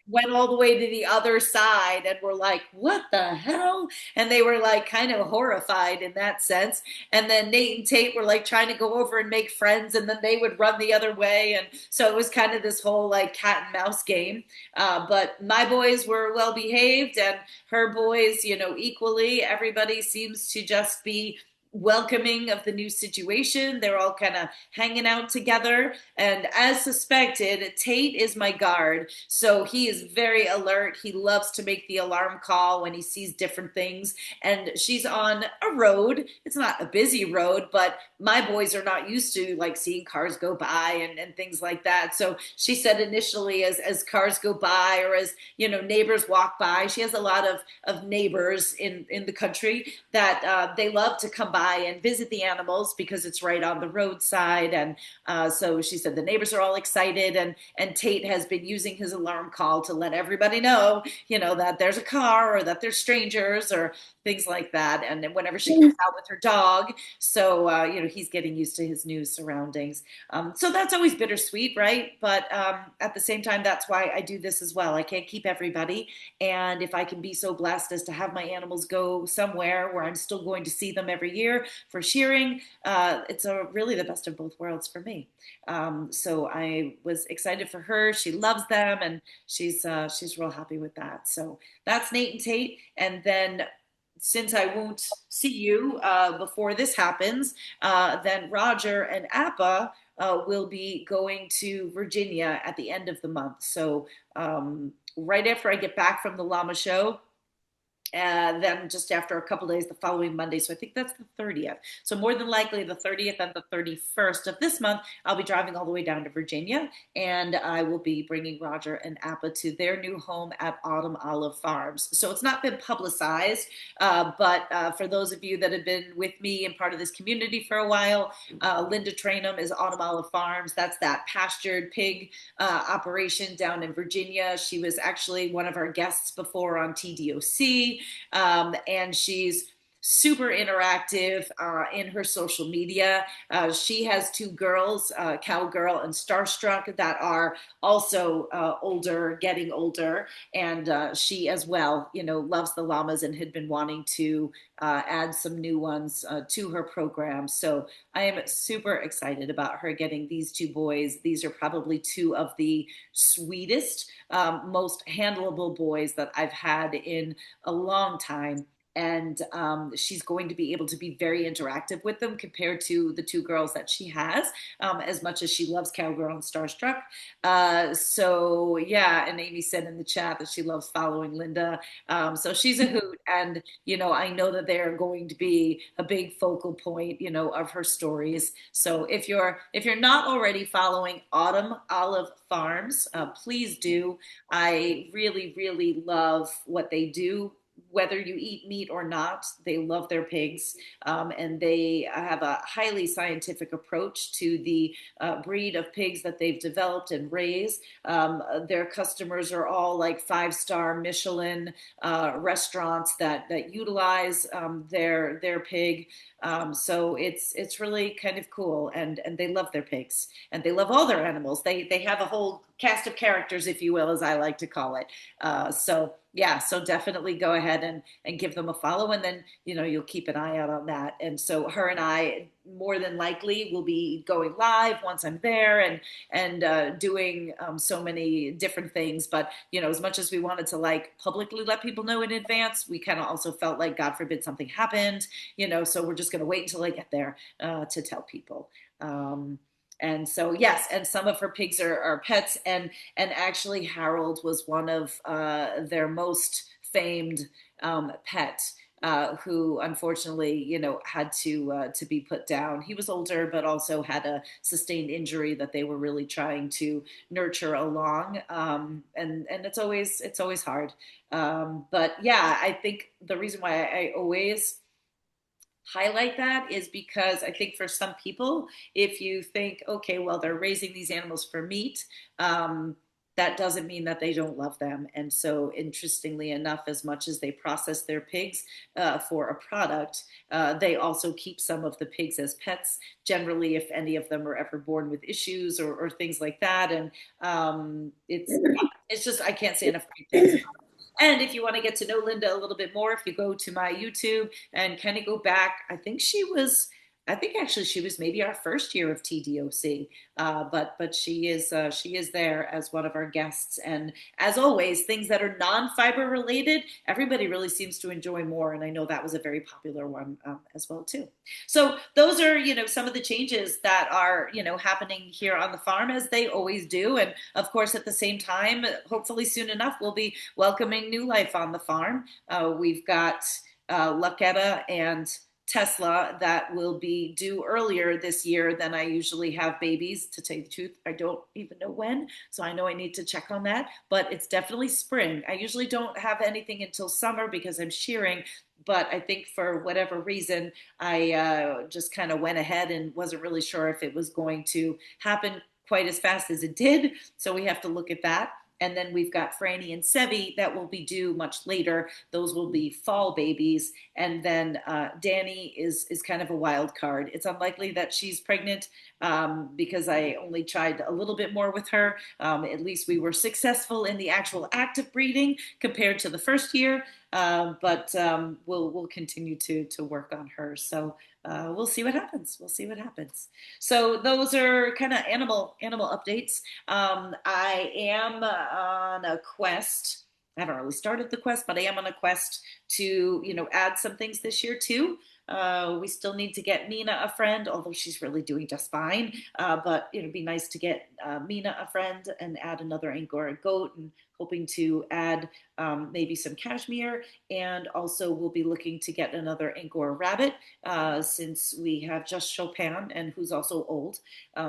went all the way to the other side and were like, what the hell? And they were like kind of horrified in that sense. And then Nate and Tate were like trying to go over and make friends, and then they would run the other way. And so it was kind of this whole like cat and mouse game. But my boys were well behaved, and her boys, equally. Everybody seems to just be welcoming of the new situation. They're all kind of hanging out together. And as suspected, Tate is my guard. So he is very alert. He loves to make the alarm call when he sees different things. And she's on a road. It's not a busy road, but my boys are not used to like seeing cars go by and things like that. So she said initially as cars go by, or as, neighbors walk by, she has a lot of neighbors in the country that they love to come by and visit the animals because it's right on the roadside. And so she said the neighbors are all excited, and Tate has been using his alarm call to let everybody know, that there's a car or that there's strangers or things like that. And then whenever she comes out with her dog, so he's getting used to his new surroundings. So that's always bittersweet, right? But at the same time, that's why I do this as well. I can't keep everybody, and if I can be so blessed as to have my animals go somewhere where I'm still going to see them every year for shearing, it's really the best of both worlds for me. So I was excited for her. She loves them, and she's real happy with that. So that's Nate and Tate. And then since I won't see you before this happens, then Roger and Appa will be going to Virginia at the end of the month. So right after I get back from the llama show, then just after a couple days the following Monday. So I think that's the 30th. So more than likely the 30th and the 31st of this month, I'll be driving all the way down to Virginia, and I will be bringing Roger and Appa to their new home at Autumn Olive Farms. So it's not been publicized, but for those of you that have been with me and part of this community for a while, Linda Trainum is Autumn Olive Farms. That's that pastured pig operation down in Virginia. She was actually one of our guests before on TDOC. And she's super interactive in her social media. She has two girls, Cowgirl and Starstruck, that are also older, getting older. And she as well, loves the llamas and had been wanting to add some new ones to her program. So I am super excited about her getting these two boys. These are probably two of the sweetest, most handleable boys that I've had in a long time. And she's going to be able to be very interactive with them compared to the two girls that she has, as much as she loves Cowgirl and Starstruck. So yeah, and Amy said in the chat that she loves following Linda. So she's a hoot, and I know that they're going to be a big focal point, of her stories. So if you're not already following Autumn Olive Farms, please do. I really, really love what they do. Whether you eat meat or not, they love their pigs, and they have a highly scientific approach to the breed of pigs that they've developed and raised. Their customers are all like five-star Michelin restaurants that utilize their pig. So it's really kind of cool, and they love their pigs, and they love all their animals. They have a whole cast of characters, if you will, as I like to call it. So yeah, so definitely go ahead and give them a follow, and then you'll keep an eye out on that. And so her and I more than likely will be going live once I'm there, and doing so many different things. But as much as we wanted to like publicly let people know in advance, we kind of also felt like, God forbid something happened, so we're just going to wait until I get there to tell people. And so yes, and some of her pigs are pets, and actually Harold was one of their most famed pet, who unfortunately had to be put down. He was older, but also had a sustained injury that they were really trying to nurture along, and it's always hard. But yeah, I think the reason why I always highlight that is because I think for some people, if you think, okay, well, they're raising these animals for meat, that doesn't mean that they don't love them. And so interestingly enough, as much as they process their pigs for a product, they also keep some of the pigs as pets, generally if any of them are ever born with issues or things like that. And it's It's just, I can't say enough great things. And if you want to get to know Linda a little bit more, if you go to my YouTube and kind of go back, I think actually she was maybe our first year of TDOC, but she is there as one of our guests. And as always, things that are non-fiber related, everybody really seems to enjoy more. And I know that was a very popular one as well too. So those are, some of the changes that are, happening here on the farm as they always do. And of course, at the same time, hopefully soon enough, we'll be welcoming new life on the farm. We've got Lucketta and Tesla that will be due earlier this year than I usually have babies. To tell you the truth, I don't even know when, so I know I need to check on that, but it's definitely spring. I usually don't have anything until summer because I'm shearing, but I think for whatever reason, I just kind of went ahead and wasn't really sure if it was going to happen quite as fast as it did, so we have to look at that. And then we've got Franny and Sevi that will be due much later. Those will be fall babies. And then Danny is kind of a wild card. It's unlikely that she's pregnant because I only tried a little bit more with her. At least we were successful in the actual act of breeding compared to the first year. But we'll continue to work on her. So we'll see what happens. We'll see what happens. So those are kind of animal updates. I am on a quest. I haven't really started the quest, but I am on a quest to, add some things this year too. We still need to get Mina a friend, although she's really doing just fine. But it'd be nice to get Mina a friend and add another Angora goat, and hoping to add maybe some cashmere. And also we'll be looking to get another Angora rabbit since we have just Chopin, and who's also old.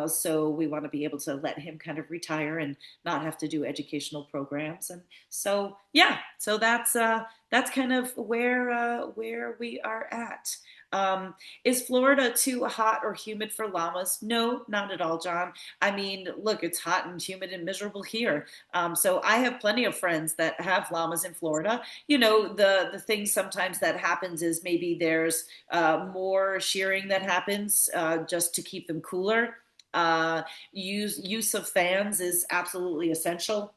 So we want to be able to let him kind of retire and not have to do educational programs. And so, yeah, so that's kind of where we are at. Is Florida too hot or humid for llamas? No, not at all, John. I mean, look, it's hot and humid and miserable here. So I have plenty of friends that have llamas in Florida. The thing sometimes that happens is maybe there's more shearing that happens just to keep them cooler. Use of fans is absolutely essential.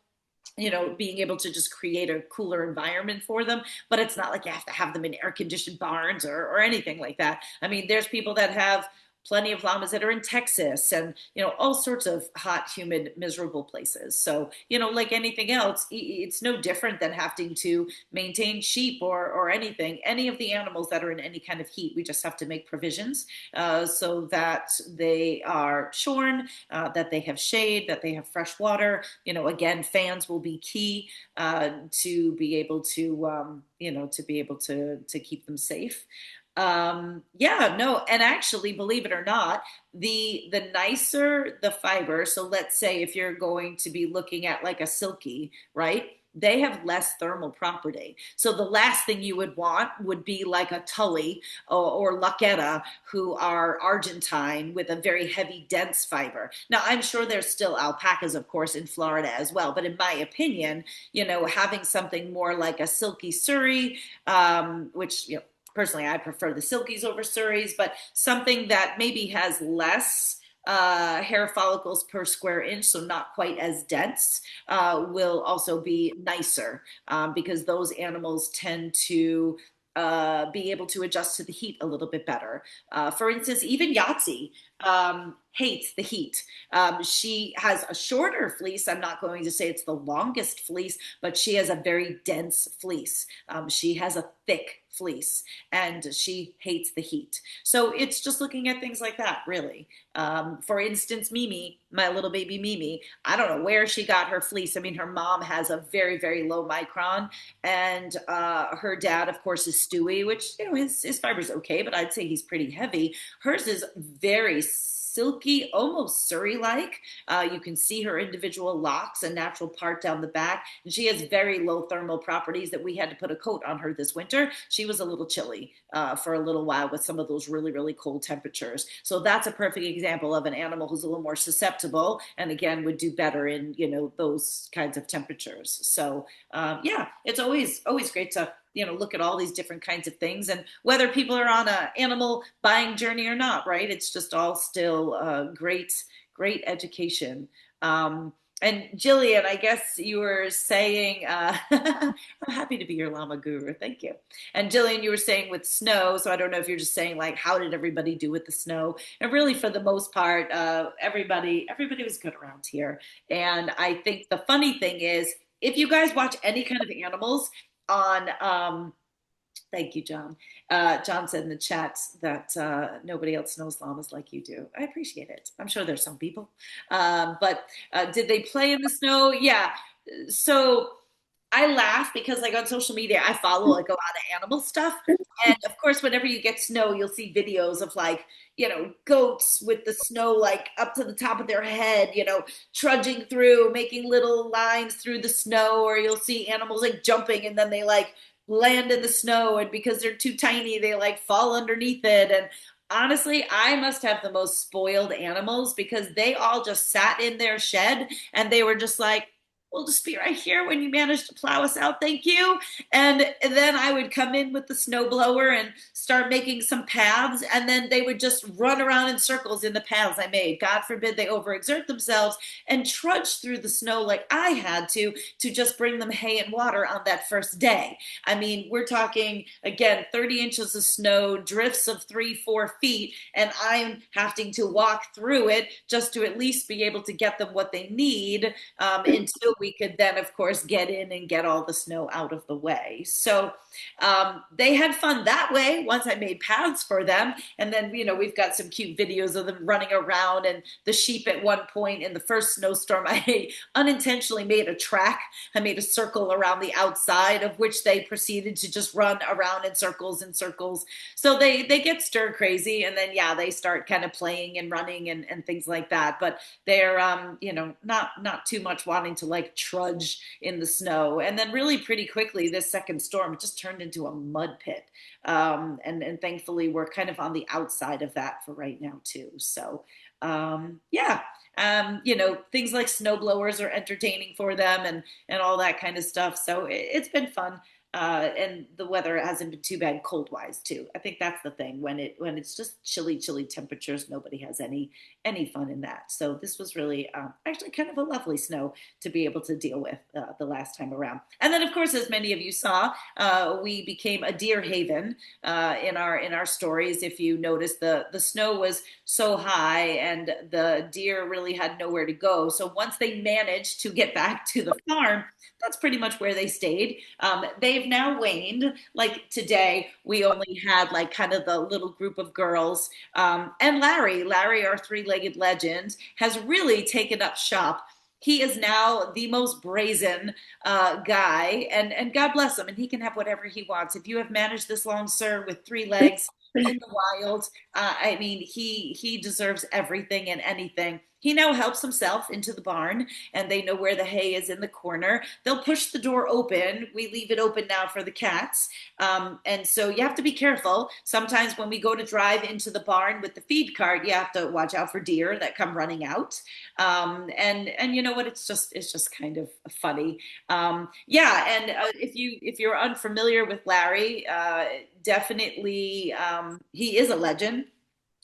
Being able to just create a cooler environment for them, but it's not like you have to have them in air conditioned barns or anything like that. I mean, there's people that have plenty of llamas that are in Texas and, all sorts of hot, humid, miserable places. So, like anything else, it's no different than having to maintain sheep or anything. Any of the animals that are in any kind of heat, we just have to make provisions so that they are shorn, that they have shade, that they have fresh water. Again, fans will be key to be able to, to keep them safe. Yeah, no, and actually, believe it or not, the nicer the fiber, so let's say if you're going to be looking at like a silky, right? They have less thermal property. So the last thing you would want would be like a Tully or Lucketta, who are Argentine with a very heavy, dense fiber. Now, I'm sure there's still alpacas, of course, in Florida as well. But in my opinion, having something more like a silky Surrey, which, personally, I prefer the silkies over Surreys, but something that maybe has less hair follicles per square inch, so not quite as dense, will also be nicer because those animals tend to be able to adjust to the heat a little bit better. For instance, even Yahtzee hates the heat. She has a shorter fleece. I'm not going to say it's the longest fleece, but she has a very dense fleece. She has a thick fleece and she hates the heat. So it's just looking at things like that, really. For instance, Mimi, my little baby Mimi, I don't know where she got her fleece. I mean, her mom has a very, very low micron, and her dad, of course, is Stewie, which, his fiber's okay, but I'd say he's pretty heavy. Hers is very silky, almost Surrey-like. You can see her individual locks, a natural part down the back. And she has very low thermal properties that we had to put a coat on her this winter. She was a little chilly for a little while with some of those really, really cold temperatures. So that's a perfect example of an animal who's a little more susceptible and, again, would do better in, those kinds of temperatures. So, yeah, it's always great to look at all these different kinds of things, and whether people are on an animal buying journey or not, right? It's just all still great education. And Jillian, I guess you were saying, I'm happy to be your llama guru. Thank you. And Jillian, you were saying with snow. So I don't know if you're just saying like, how did everybody do with the snow? And really, for the most part, everybody was good around here. And I think the funny thing is, if you guys watch any kind of animals on, thank you, John. John said in the chat that nobody else knows llamas like you do. I appreciate it. I'm sure there's some people. But did they play in the snow? Yeah. So I laugh because like on social media, I follow like a lot of animal stuff. And of course, whenever you get snow, you'll see videos of like, goats with the snow like up to the top of their head, trudging through, making little lines through the snow, or you'll see animals like jumping and then they like land in the snow, and because they're too tiny they like fall underneath it. And honestly, I must have the most spoiled animals because they all just sat in their shed and they were just like, we'll just be right here when you manage to plow us out, thank you. And then I would come in with the snowblower and start making some paths, and then they would just run around in circles in the paths I made. God forbid they overexert themselves and trudge through the snow like I had to just bring them hay and water on that first day. I mean, we're talking, again, 30 inches of snow, drifts of 3-4 feet, and I'm having to walk through it just to at least be able to get them what they need until we could then, of course, get in and get all the snow out of the way. So they had fun that way once I made paths for them. And then, we've got some cute videos of them running around, and the sheep at one point in the first snowstorm, I unintentionally made a track. I made a circle around the outside of which they proceeded to just run around in circles and circles. So they get stir crazy, and then, they start kind of playing and running and things like that. But they're, not too much wanting to like trudge in the snow. And then really pretty quickly, this second storm just turned into a mud pit. And thankfully we're kind of on the outside of that for right now too. So things like snow blowers are entertaining for them and all that kind of stuff. So it's been fun. And the weather hasn't been too bad cold wise too. I think that's the thing. When it's just chilly temperatures, nobody has any fun in that. So this was really actually kind of a lovely snow to be able to deal with the last time around. And then of course, as many of you saw, we became a deer haven in our stories. If you notice, the snow was so high and the deer really had nowhere to go. So once they managed to get back to the farm, that's pretty much where they stayed. They've now waned. Like today, we only had like kind of the little group of girls. And Larry, our three-legged legend, has really taken up shop. He is now the most brazen guy, and God bless him, and he can have whatever he wants. If you have managed this long, sir, with 3 legs in the wild, I mean, he deserves everything and anything. He now helps himself into the barn, and they know where the hay is in the corner. They'll push the door open. We leave it open now for the cats. And so you have to be careful. Sometimes when we go to drive into the barn with the feed cart, you have to watch out for deer that come running out. And you know what? It's just kind of funny. If you're unfamiliar with Larry, definitely he is a legend.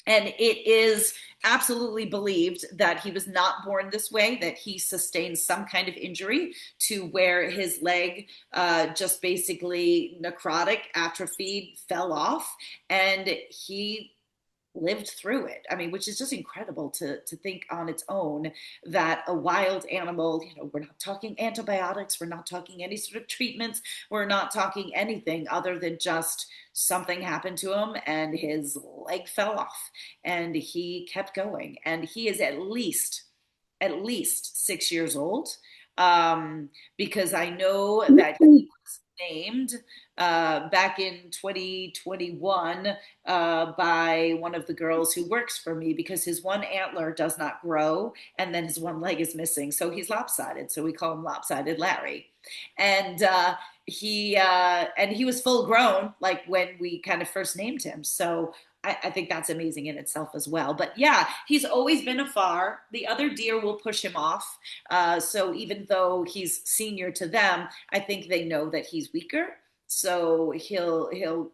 And it is absolutely believed that he was not born this way, that he sustained some kind of injury to where his leg just basically necrotic, atrophied, fell off, and he lived through it. I mean, which is just incredible to think on its own that a wild animal, we're not talking antibiotics, we're not talking any sort of treatments, we're not talking anything other than just something happened to him and his leg fell off and he kept going. And he is at least 6 years old, because I know that he was named back in 2021 by one of the girls who works for me, because his one antler does not grow and then his one leg is missing. So he's lopsided. So we call him Lopsided Larry. And he was full grown, like when we kind of first named him. So I think that's amazing in itself as well. But yeah, he's always been afar. The other deer will push him off. So even though he's senior to them, I think they know that he's weaker. So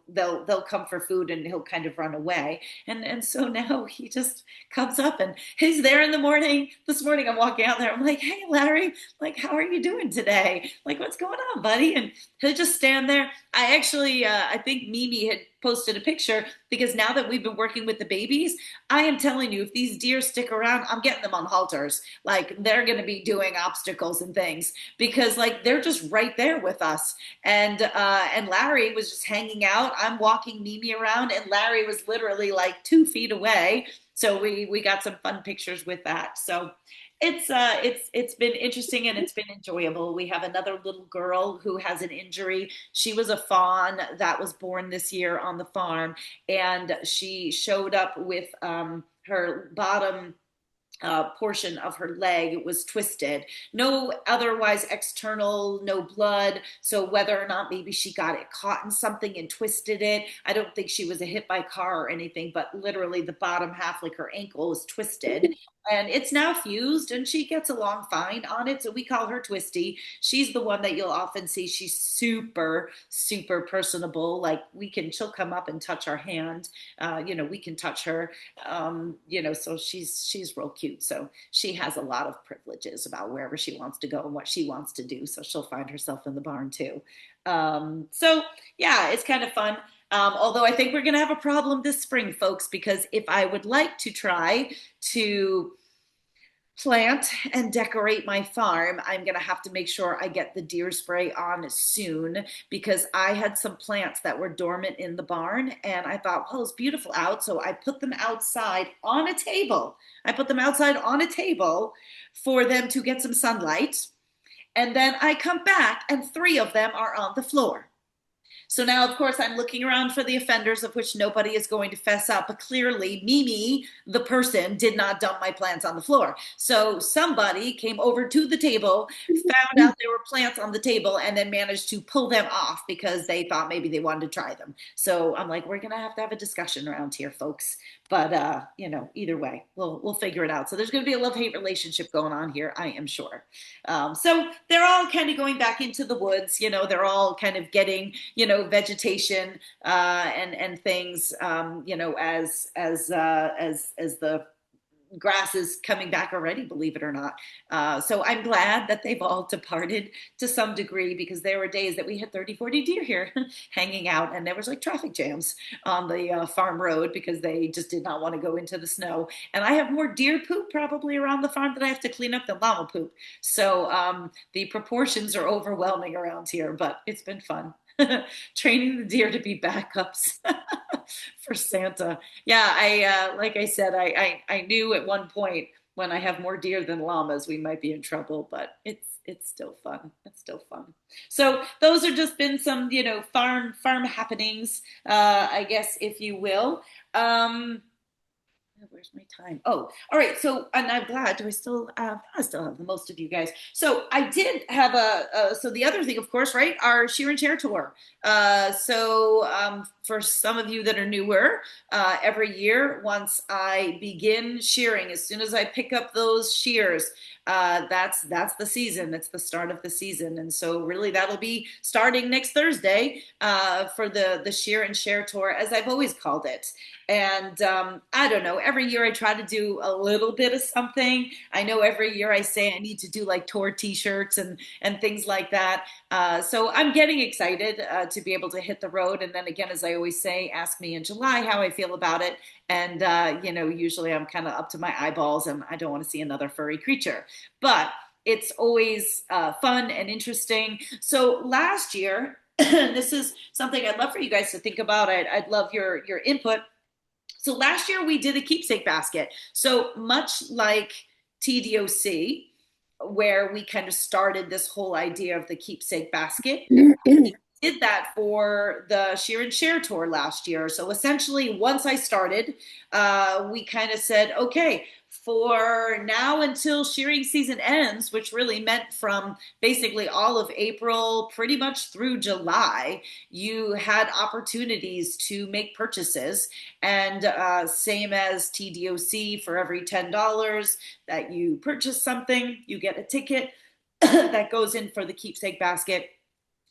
they'll come for food and he'll kind of run away. And so now he just comes up and he's there in the morning. This morning I'm walking out there. I'm like, hey, Larry, like, how are you doing today? Like, what's going on, buddy? And he'll just stand there. I actually, I think Mimi had posted a picture because now that we've been working with the babies, I am telling you, if these deer stick around, I'm getting them on halters. Like, they're going to be doing obstacles and things because like they're just right there with us. And Larry was just hanging out. I'm walking Mimi around, and Larry was literally like 2 feet away. So we got some fun pictures with that. So it's been interesting and it's been enjoyable. We have another little girl who has an injury. She was a fawn that was born this year on the farm, and she showed up with her bottom portion of her leg was twisted. No otherwise external, no blood. So whether or not maybe she got it caught in something and twisted it, I don't think she was hit by a car or anything, but literally the bottom half, like her ankle, was twisted. And it's now fused and she gets along fine on it. So we call her Twisty. She's the one that you'll often see. She's super, super personable. Like she'll come up and touch our hand. We can touch her. So she's real cute. So she has a lot of privileges about wherever she wants to go and what she wants to do. So she'll find herself in the barn too. So yeah, it's kind of fun. Although I think we're going to have a problem this spring, folks, because if I would like to try to plant and decorate my farm, I'm going to have to make sure I get the deer spray on soon, because I had some plants that were dormant in the barn and I thought, well, it's beautiful out. So I put them outside on a table. For them to get some sunlight. And then I come back and 3 of them are on the floor. So now, of course, I'm looking around for the offenders, of which nobody is going to fess up. But clearly, Mimi, the person, did not dump my plants on the floor. So somebody came over to the table, found out there were plants on the table, and then managed to pull them off because they thought maybe they wanted to try them. So I'm like, we're going to have a discussion around here, folks. But, either way, we'll figure it out. So there's going to be a love-hate relationship going on here, I am sure. So they're all kind of going back into the woods. They're all kind of getting, vegetation and things, as the grass is coming back already, believe it or not. So I'm glad that they've all departed to some degree, because there were days that we had 30, 40 deer here hanging out, and there was like traffic jams on the farm road because they just did not want to go into the snow. And I have more deer poop probably around the farm that I have to clean up than llama poop. So the proportions are overwhelming around here, but it's been fun. Training the deer to be backups for Santa. Yeah, like I said, I knew at one point when I have more deer than llamas, we might be in trouble, but it's still fun. It's still fun. So those are just been some, farm happenings, I guess, if you will. Where's my time? Oh, all right. So, and I'm glad. I still have the most of you guys. So I did have so the other thing, of course, right, our shear and share tour. For some of you that are newer, every year, once I begin shearing, as soon as I pick up those shears, that's the season. It's the start of the season. And so really that'll be starting next Thursday, for the shear and share tour, as I've always called it. And I don't know, every year I try to do a little bit of something. I know every year I say I need to do like tour t-shirts and things like that. So I'm getting excited to be able to hit the road. And then again, as I always say, ask me in July how I feel about it. And, usually I'm kind of up to my eyeballs and I don't want to see another furry creature. But it's always fun and interesting. So last year, this is something I'd love for you guys to think about. I'd love your input. So last year we did a keepsake basket. So much like TDOC, where we kind of started this whole idea of the keepsake basket, did that for the shear and share tour last year. So essentially, once I started, we kind of said, okay, for now until shearing season ends, which really meant from basically all of April, pretty much through July, you had opportunities to make purchases. And same as TDOC, for every $10 that you purchase something, you get a ticket that goes in for the keepsake basket.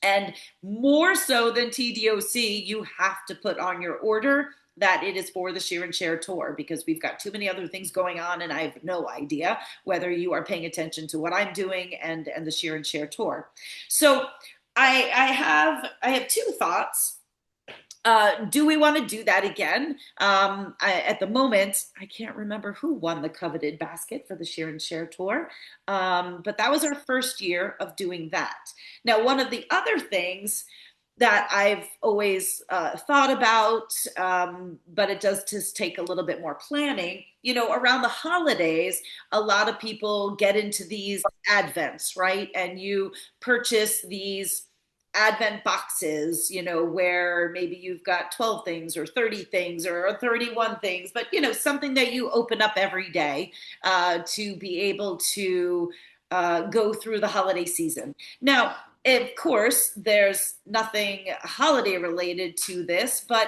And more so than TDOC, you have to put on your order that it is for the Share and Share tour, because we've got too many other things going on, and I have no idea whether you are paying attention to what I'm doing and the Share and Share tour. So I have two thoughts. Do we want to do that again? At the moment, I can't remember who won the coveted basket for the Share and Share tour, but that was our first year of doing that. Now, one of the other things that I've always thought about, but it does just take a little bit more planning. You know, around the holidays, a lot of people get into these advents, right? And you purchase these advent boxes, you know, where maybe you've got 12 things or 30 things or 31 things, but, you know, something that you open up every day to be able to go through the holiday season. Now, of course, there's nothing holiday related to this, but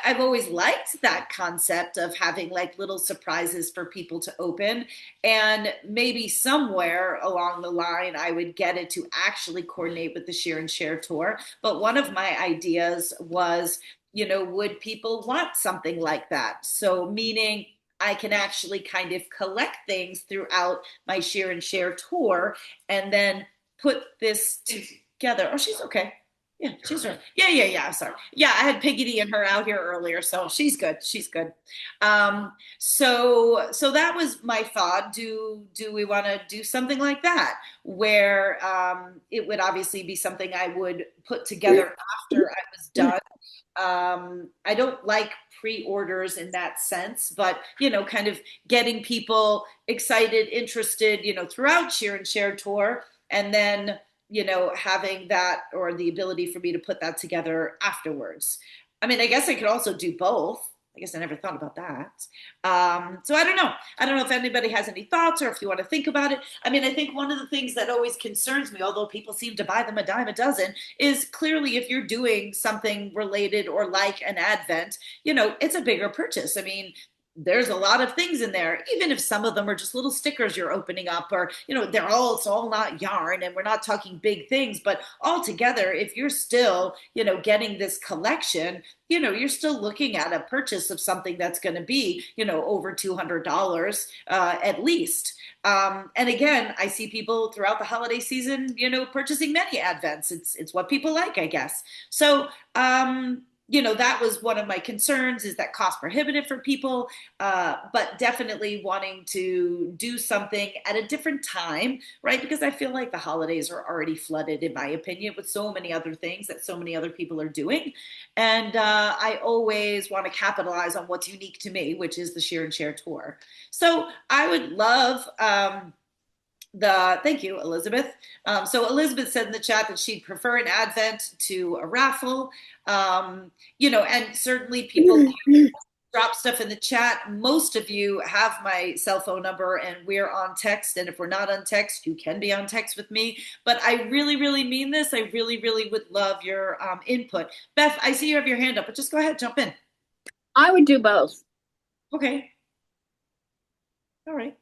I've always liked that concept of having like little surprises for people to open. And maybe somewhere along the line, I would get it to actually coordinate with the Share and Share tour. But one of my ideas was, you know, would people want something like that? So, meaning, I can actually kind of collect things throughout my Share and Share tour and then put this together. Oh, she's okay. Yeah, she's right. Yeah. Sorry. Yeah, I had Piggy and her out here earlier, so she's good. She's good. So that was my thought. Do we want to do something like that, where it would obviously be something I would put together after I was done. I don't like pre-orders in that sense, but, you know, kind of getting people excited, interested, you know, throughout Share and Share tour, and then, you know, having that or the ability for me to put that together afterwards. I mean, I guess I could also do both. I guess I never thought about that. So I don't know. I don't know if anybody has any thoughts or if you want to think about it. I mean, I think one of the things that always concerns me, although people seem to buy them a dime a dozen, is clearly if you're doing something related or like an Advent, you know, it's a bigger purchase. I mean, there's a lot of things in there, even if some of them are just little stickers you're opening up, or, you know, it's all not yarn, and we're not talking big things, but all together, if you're still, you know, getting this collection, you know, you're still looking at a purchase of something that's going to be, you know, over $200 at least. And again, I see people throughout the holiday season, you know, purchasing many Advents. It's what people like, I guess. So, you know, that was one of my concerns, is that cost prohibitive for people, but definitely wanting to do something at a different time, right? Because I feel like the holidays are already flooded, in my opinion, with so many other things that so many other people are doing. And I always want to capitalize on what's unique to me, which is the Share and Share tour. So I would love thank you, Elizabeth. So Elizabeth said in the chat that she'd prefer an Advent to a raffle. You know, and certainly people drop stuff in the chat. Most of you have my cell phone number, and we're on text. And if we're not on text, you can be on text with me. But I really, really mean this. I really, really would love your input. Beth, I see you have your hand up, but just go ahead, jump in. I would do both. Okay. All right.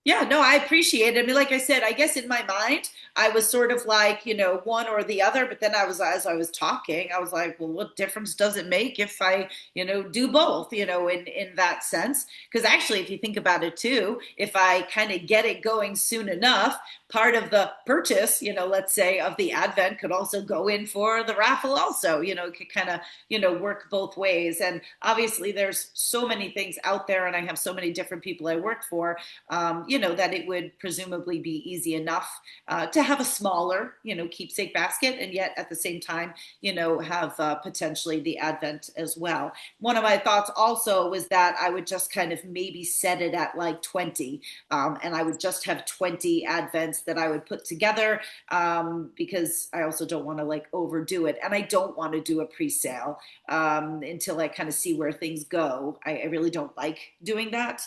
Yeah, no, I appreciate it. I mean, like I said, I guess in my mind, I was sort of like, you know, one or the other. But then as I was talking, I was like, well, what difference does it make if I, you know, do both, you know, in that sense? Because actually, if you think about it too, if I kind of get it going soon enough, part of the purchase, you know, let's say of the Advent could also go in for the raffle also, you know, it could kind of, you know, work both ways. And obviously there's so many things out there, and I have so many different people I work for, you know, that it would presumably be easy enough to have a smaller, you know, keepsake basket, and yet at the same time, you know, have potentially the Advent as well. One of my thoughts also was that I would just kind of maybe set it at like 20, and I would just have 20 Advents that I would put together, because I also don't want to like overdo it, and I don't want to do a pre-sale until I kind of see where things go. I really don't like doing that.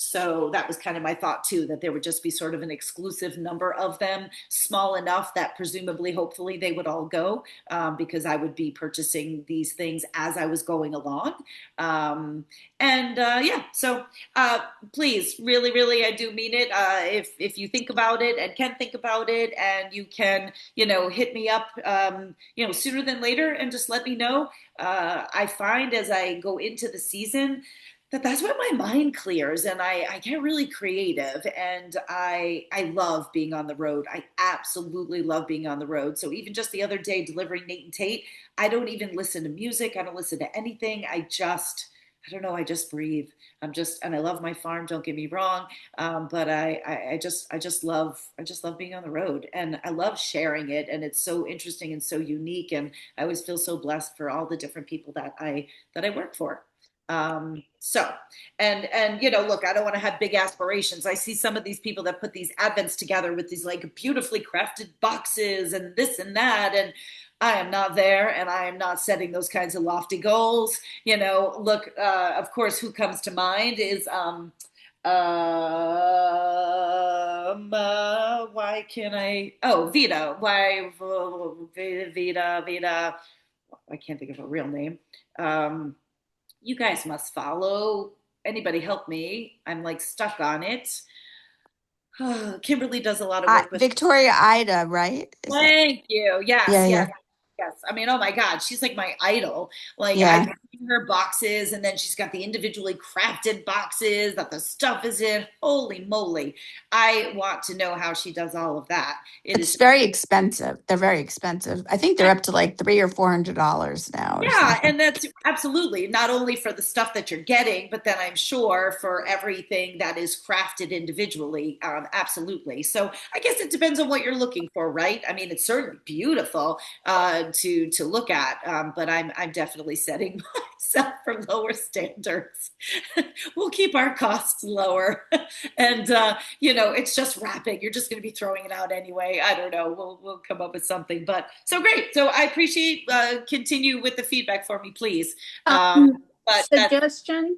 So that was kind of my thought too, that there would just be sort of an exclusive number of them, small enough that presumably, hopefully, they would all go, because I would be purchasing these things as I was going along. Yeah, so please, really, really, I do mean it. If you think about it and can think about it, and you can, hit me up, sooner than later, and just let me know. I find as I go into the season that's when my mind clears, and I get really creative, and I love being on the road. I absolutely love being on the road. So even just the other day delivering Nate and Tate, I don't even listen to music. I don't listen to anything. I don't know. I just breathe. And I love my farm. Don't get me wrong. But I just love being on the road, and I love sharing it. And it's so interesting and so unique. And I always feel so blessed for all the different people that I work for. Look, I don't want to have big aspirations. I see some of these people that put these advents together with these like beautifully crafted boxes and this and that, and I am not there, and I am not setting those kinds of lofty goals. Look, of course, who comes to mind is why can't I? Oh, Vita. Why Vita? I can't think of her real name. You guys must follow. Anybody help me? I'm like stuck on it. Kimberly does a lot of work with Victoria Ida, right? Thank you. Yes, Yeah, yes, yeah. yes. I mean, oh my God, she's like my idol. Like I Yeah. see her boxes, and then she's got the individually crafted boxes that the stuff is in. Holy moly. I want to know how she does all of that. It's very expensive. They're very expensive. I think they're up to like $300 or $400 now or Yeah, something. and that's absolutely not only for the stuff that you're getting, but then I'm sure for everything that is crafted individually. Absolutely. So I guess it depends on what you're looking for, right? I mean, it's certainly beautiful to look at, but I'm definitely setting myself for lower standards. We'll keep our costs lower, and it's just wrapping. You're just going to be throwing it out anyway. I don't know. We'll come up with something. But so great. So I appreciate continue with the feedback for me, please. Suggestion?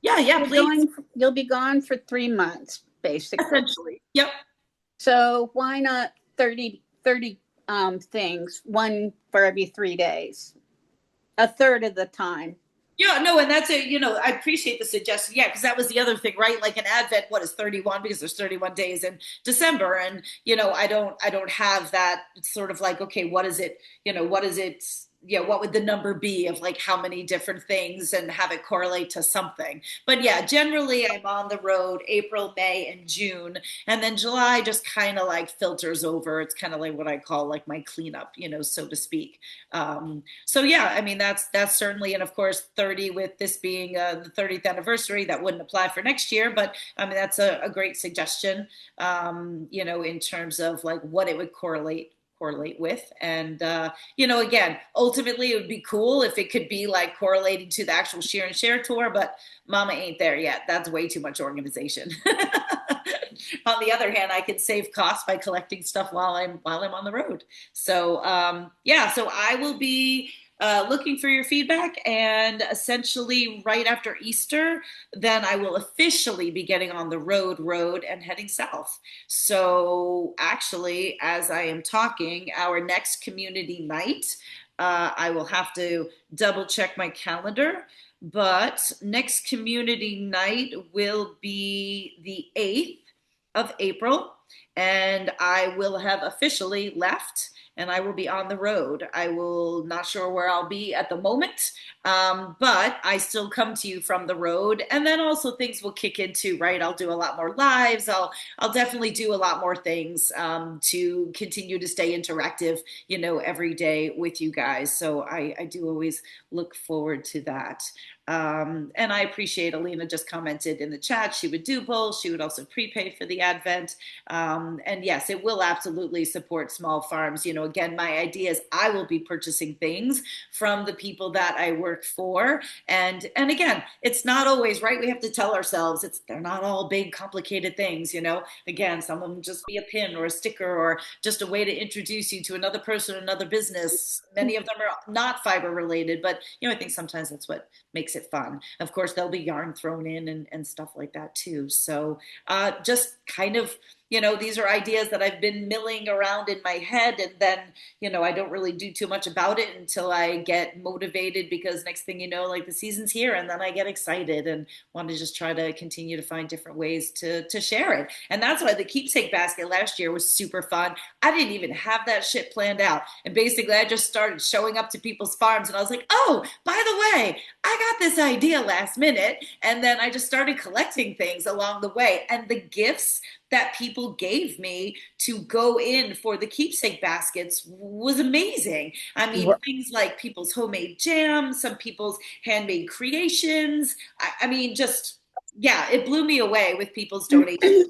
Yeah, please. You'll be gone for 3 months, basically. Essentially. Yep. So why not 30 things, one for every 3 days, a third of the time? Yeah, no, and that's I appreciate the suggestion. Yeah, because that was the other thing, right? Like an Advent, what is 31? Because there's 31 days in December, and I don't have that. It's sort of like, okay, what is it? What is it? What would the number be of like how many different things, and have it correlate to something? But yeah, generally I'm on the road April, May, and June, and then July just kind of like filters over. It's kind of like what I call like my cleanup, so to speak. So yeah, I mean that's certainly, and of course 30 with this being the 30th anniversary, that wouldn't apply for next year, but I mean that's a great suggestion. In terms of like what it would correlate with. And, again, ultimately it would be cool if it could be like correlating to the actual Shear and Share tour, but mama ain't there yet. That's way too much organization. On the other hand, I can save costs by collecting stuff while I'm on the road. So, so I will be looking for your feedback, and essentially right after Easter, then I will officially be getting on the road and heading south. So actually, as I am talking, our next community night, I will have to double check my calendar, but next community night will be the 8th of April, and I will have officially left, and I will be on the road. I will not sure where I'll be at the moment, but I still come to you from the road, and then also things will kick into, right? I'll do a lot more lives. I'll definitely do a lot more things to continue to stay interactive, every day with you guys. So I do always look forward to that. And I appreciate Alina just commented in the chat. She would do both. She would also prepay for the Advent. And yes, it will absolutely support small farms. You know, again, my idea is I will be purchasing things from the people that I work for. And again, it's not always right. We have to tell ourselves they're not all big, complicated things, you know. Again, some of them just be a pin or a sticker or just a way to introduce you to another person, another business. Many of them are not fiber related, but you know, I think sometimes that's what makes it fun. Of course, there'll be yarn thrown in and stuff like that too. So just kind of, you know, these are ideas that I've been milling around in my head, and then, you know, I don't really do too much about it until I get motivated, because next thing you know, like the season's here, and then I get excited and want to just try to continue to find different ways to share it. And that's why the keepsake basket last year was super fun. I didn't even have that shit planned out. And basically I just started showing up to people's farms, and I was like, oh, by the way, I got this idea last minute. And then I just started collecting things along the way. And the gifts that people gave me to go in for the keepsake baskets was amazing. I mean, things like people's homemade jam, some people's handmade creations. I mean, just, yeah, it blew me away with people's donations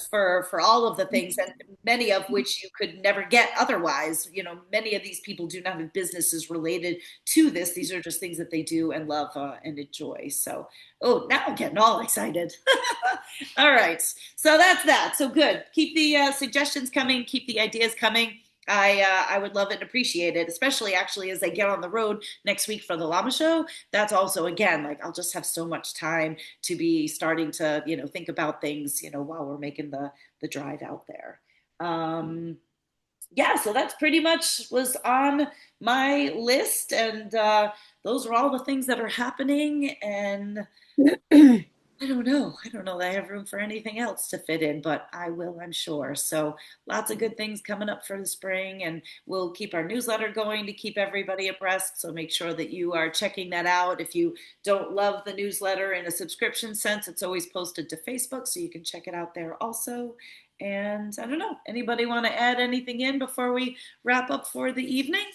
for all of the things, and many of which you could never get otherwise. You know, many of these people do not have businesses related to this. These are just things that they do and love and enjoy. So, oh, now I'm getting all excited. All right, so that's that. So good. Keep the suggestions coming. Keep the ideas coming. I would love it and appreciate it, especially actually as I get on the road next week for the llama show. That's also, again, like I'll just have so much time to be starting to, you know, think about things, you know, while we're making the drive out there. Yeah, so that's pretty much was on my list, and those are all the things that are happening. And I don't know. I don't know that I have room for anything else to fit in, but I will, I'm sure. So lots of good things coming up for the spring, and we'll keep our newsletter going to keep everybody abreast. So make sure that you are checking that out. If you don't love the newsletter in a subscription sense, it's always posted to Facebook, so you can check it out there also. And I don't know, anybody want to add anything in before we wrap up for the evening?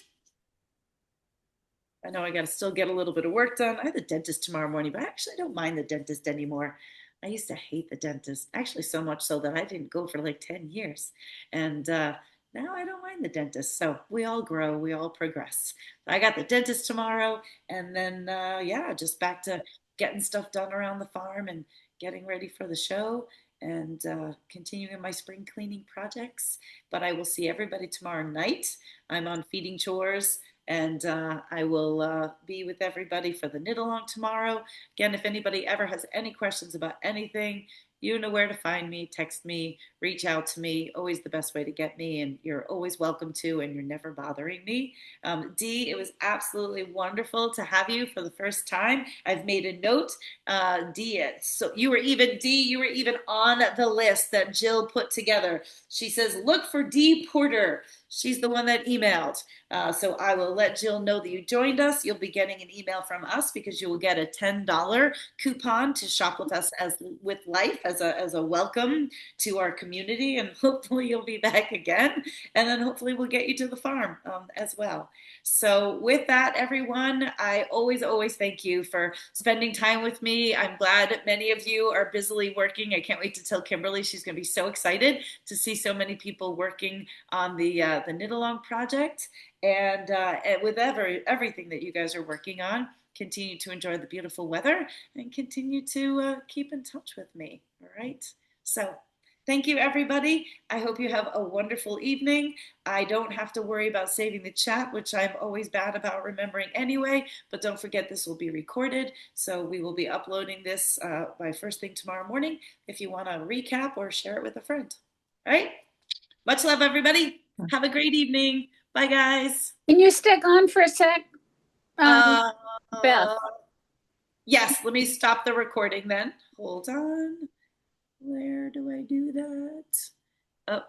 I know I got to still get a little bit of work done. I have the dentist tomorrow morning, but I actually don't mind the dentist anymore. I used to hate the dentist, actually so much so that I didn't go for like 10 years. And now I don't mind the dentist. So we all grow, we all progress. I got the dentist tomorrow, and then, yeah, just back to getting stuff done around the farm and getting ready for the show, and continuing my spring cleaning projects. But I will see everybody tomorrow night. I'm on Feeding Chores, and I will be with everybody for the knit along tomorrow. Again, if anybody ever has any questions about anything, you know where to find me. Text me, reach out to me. Always the best way to get me, and you're always welcome to, and you're never bothering me. Dee, it was absolutely wonderful to have you for the first time. I've made a note. Dee, so you were even on the list that Jill put together. She says, look for Dee Porter. She's the one that emailed. So I will let Jill know that you joined us. You'll be getting an email from us, because you will get a $10 coupon to shop with us as with life as a welcome to our community. And hopefully you'll be back again. And then hopefully we'll get you to the farm as well. So with that, everyone, I always thank you for spending time with me. I'm glad many of you are busily working. I can't wait to tell Kimberly. She's going to be so excited to see so many people working on the Knit Along project. And with everything that you guys are working on, continue to enjoy the beautiful weather and continue to keep in touch with me. All right. So thank you, everybody. I hope you have a wonderful evening. I don't have to worry about saving the chat, which I'm always bad about remembering anyway, but don't forget this will be recorded. So we will be uploading this by first thing tomorrow morning if you want to recap or share it with a friend. All right. Much love, everybody. Have a great evening. Bye, guys. Can you stick on for a sec? Beth. Yes, let me stop the recording then. Hold on. Where do I do that? Oh,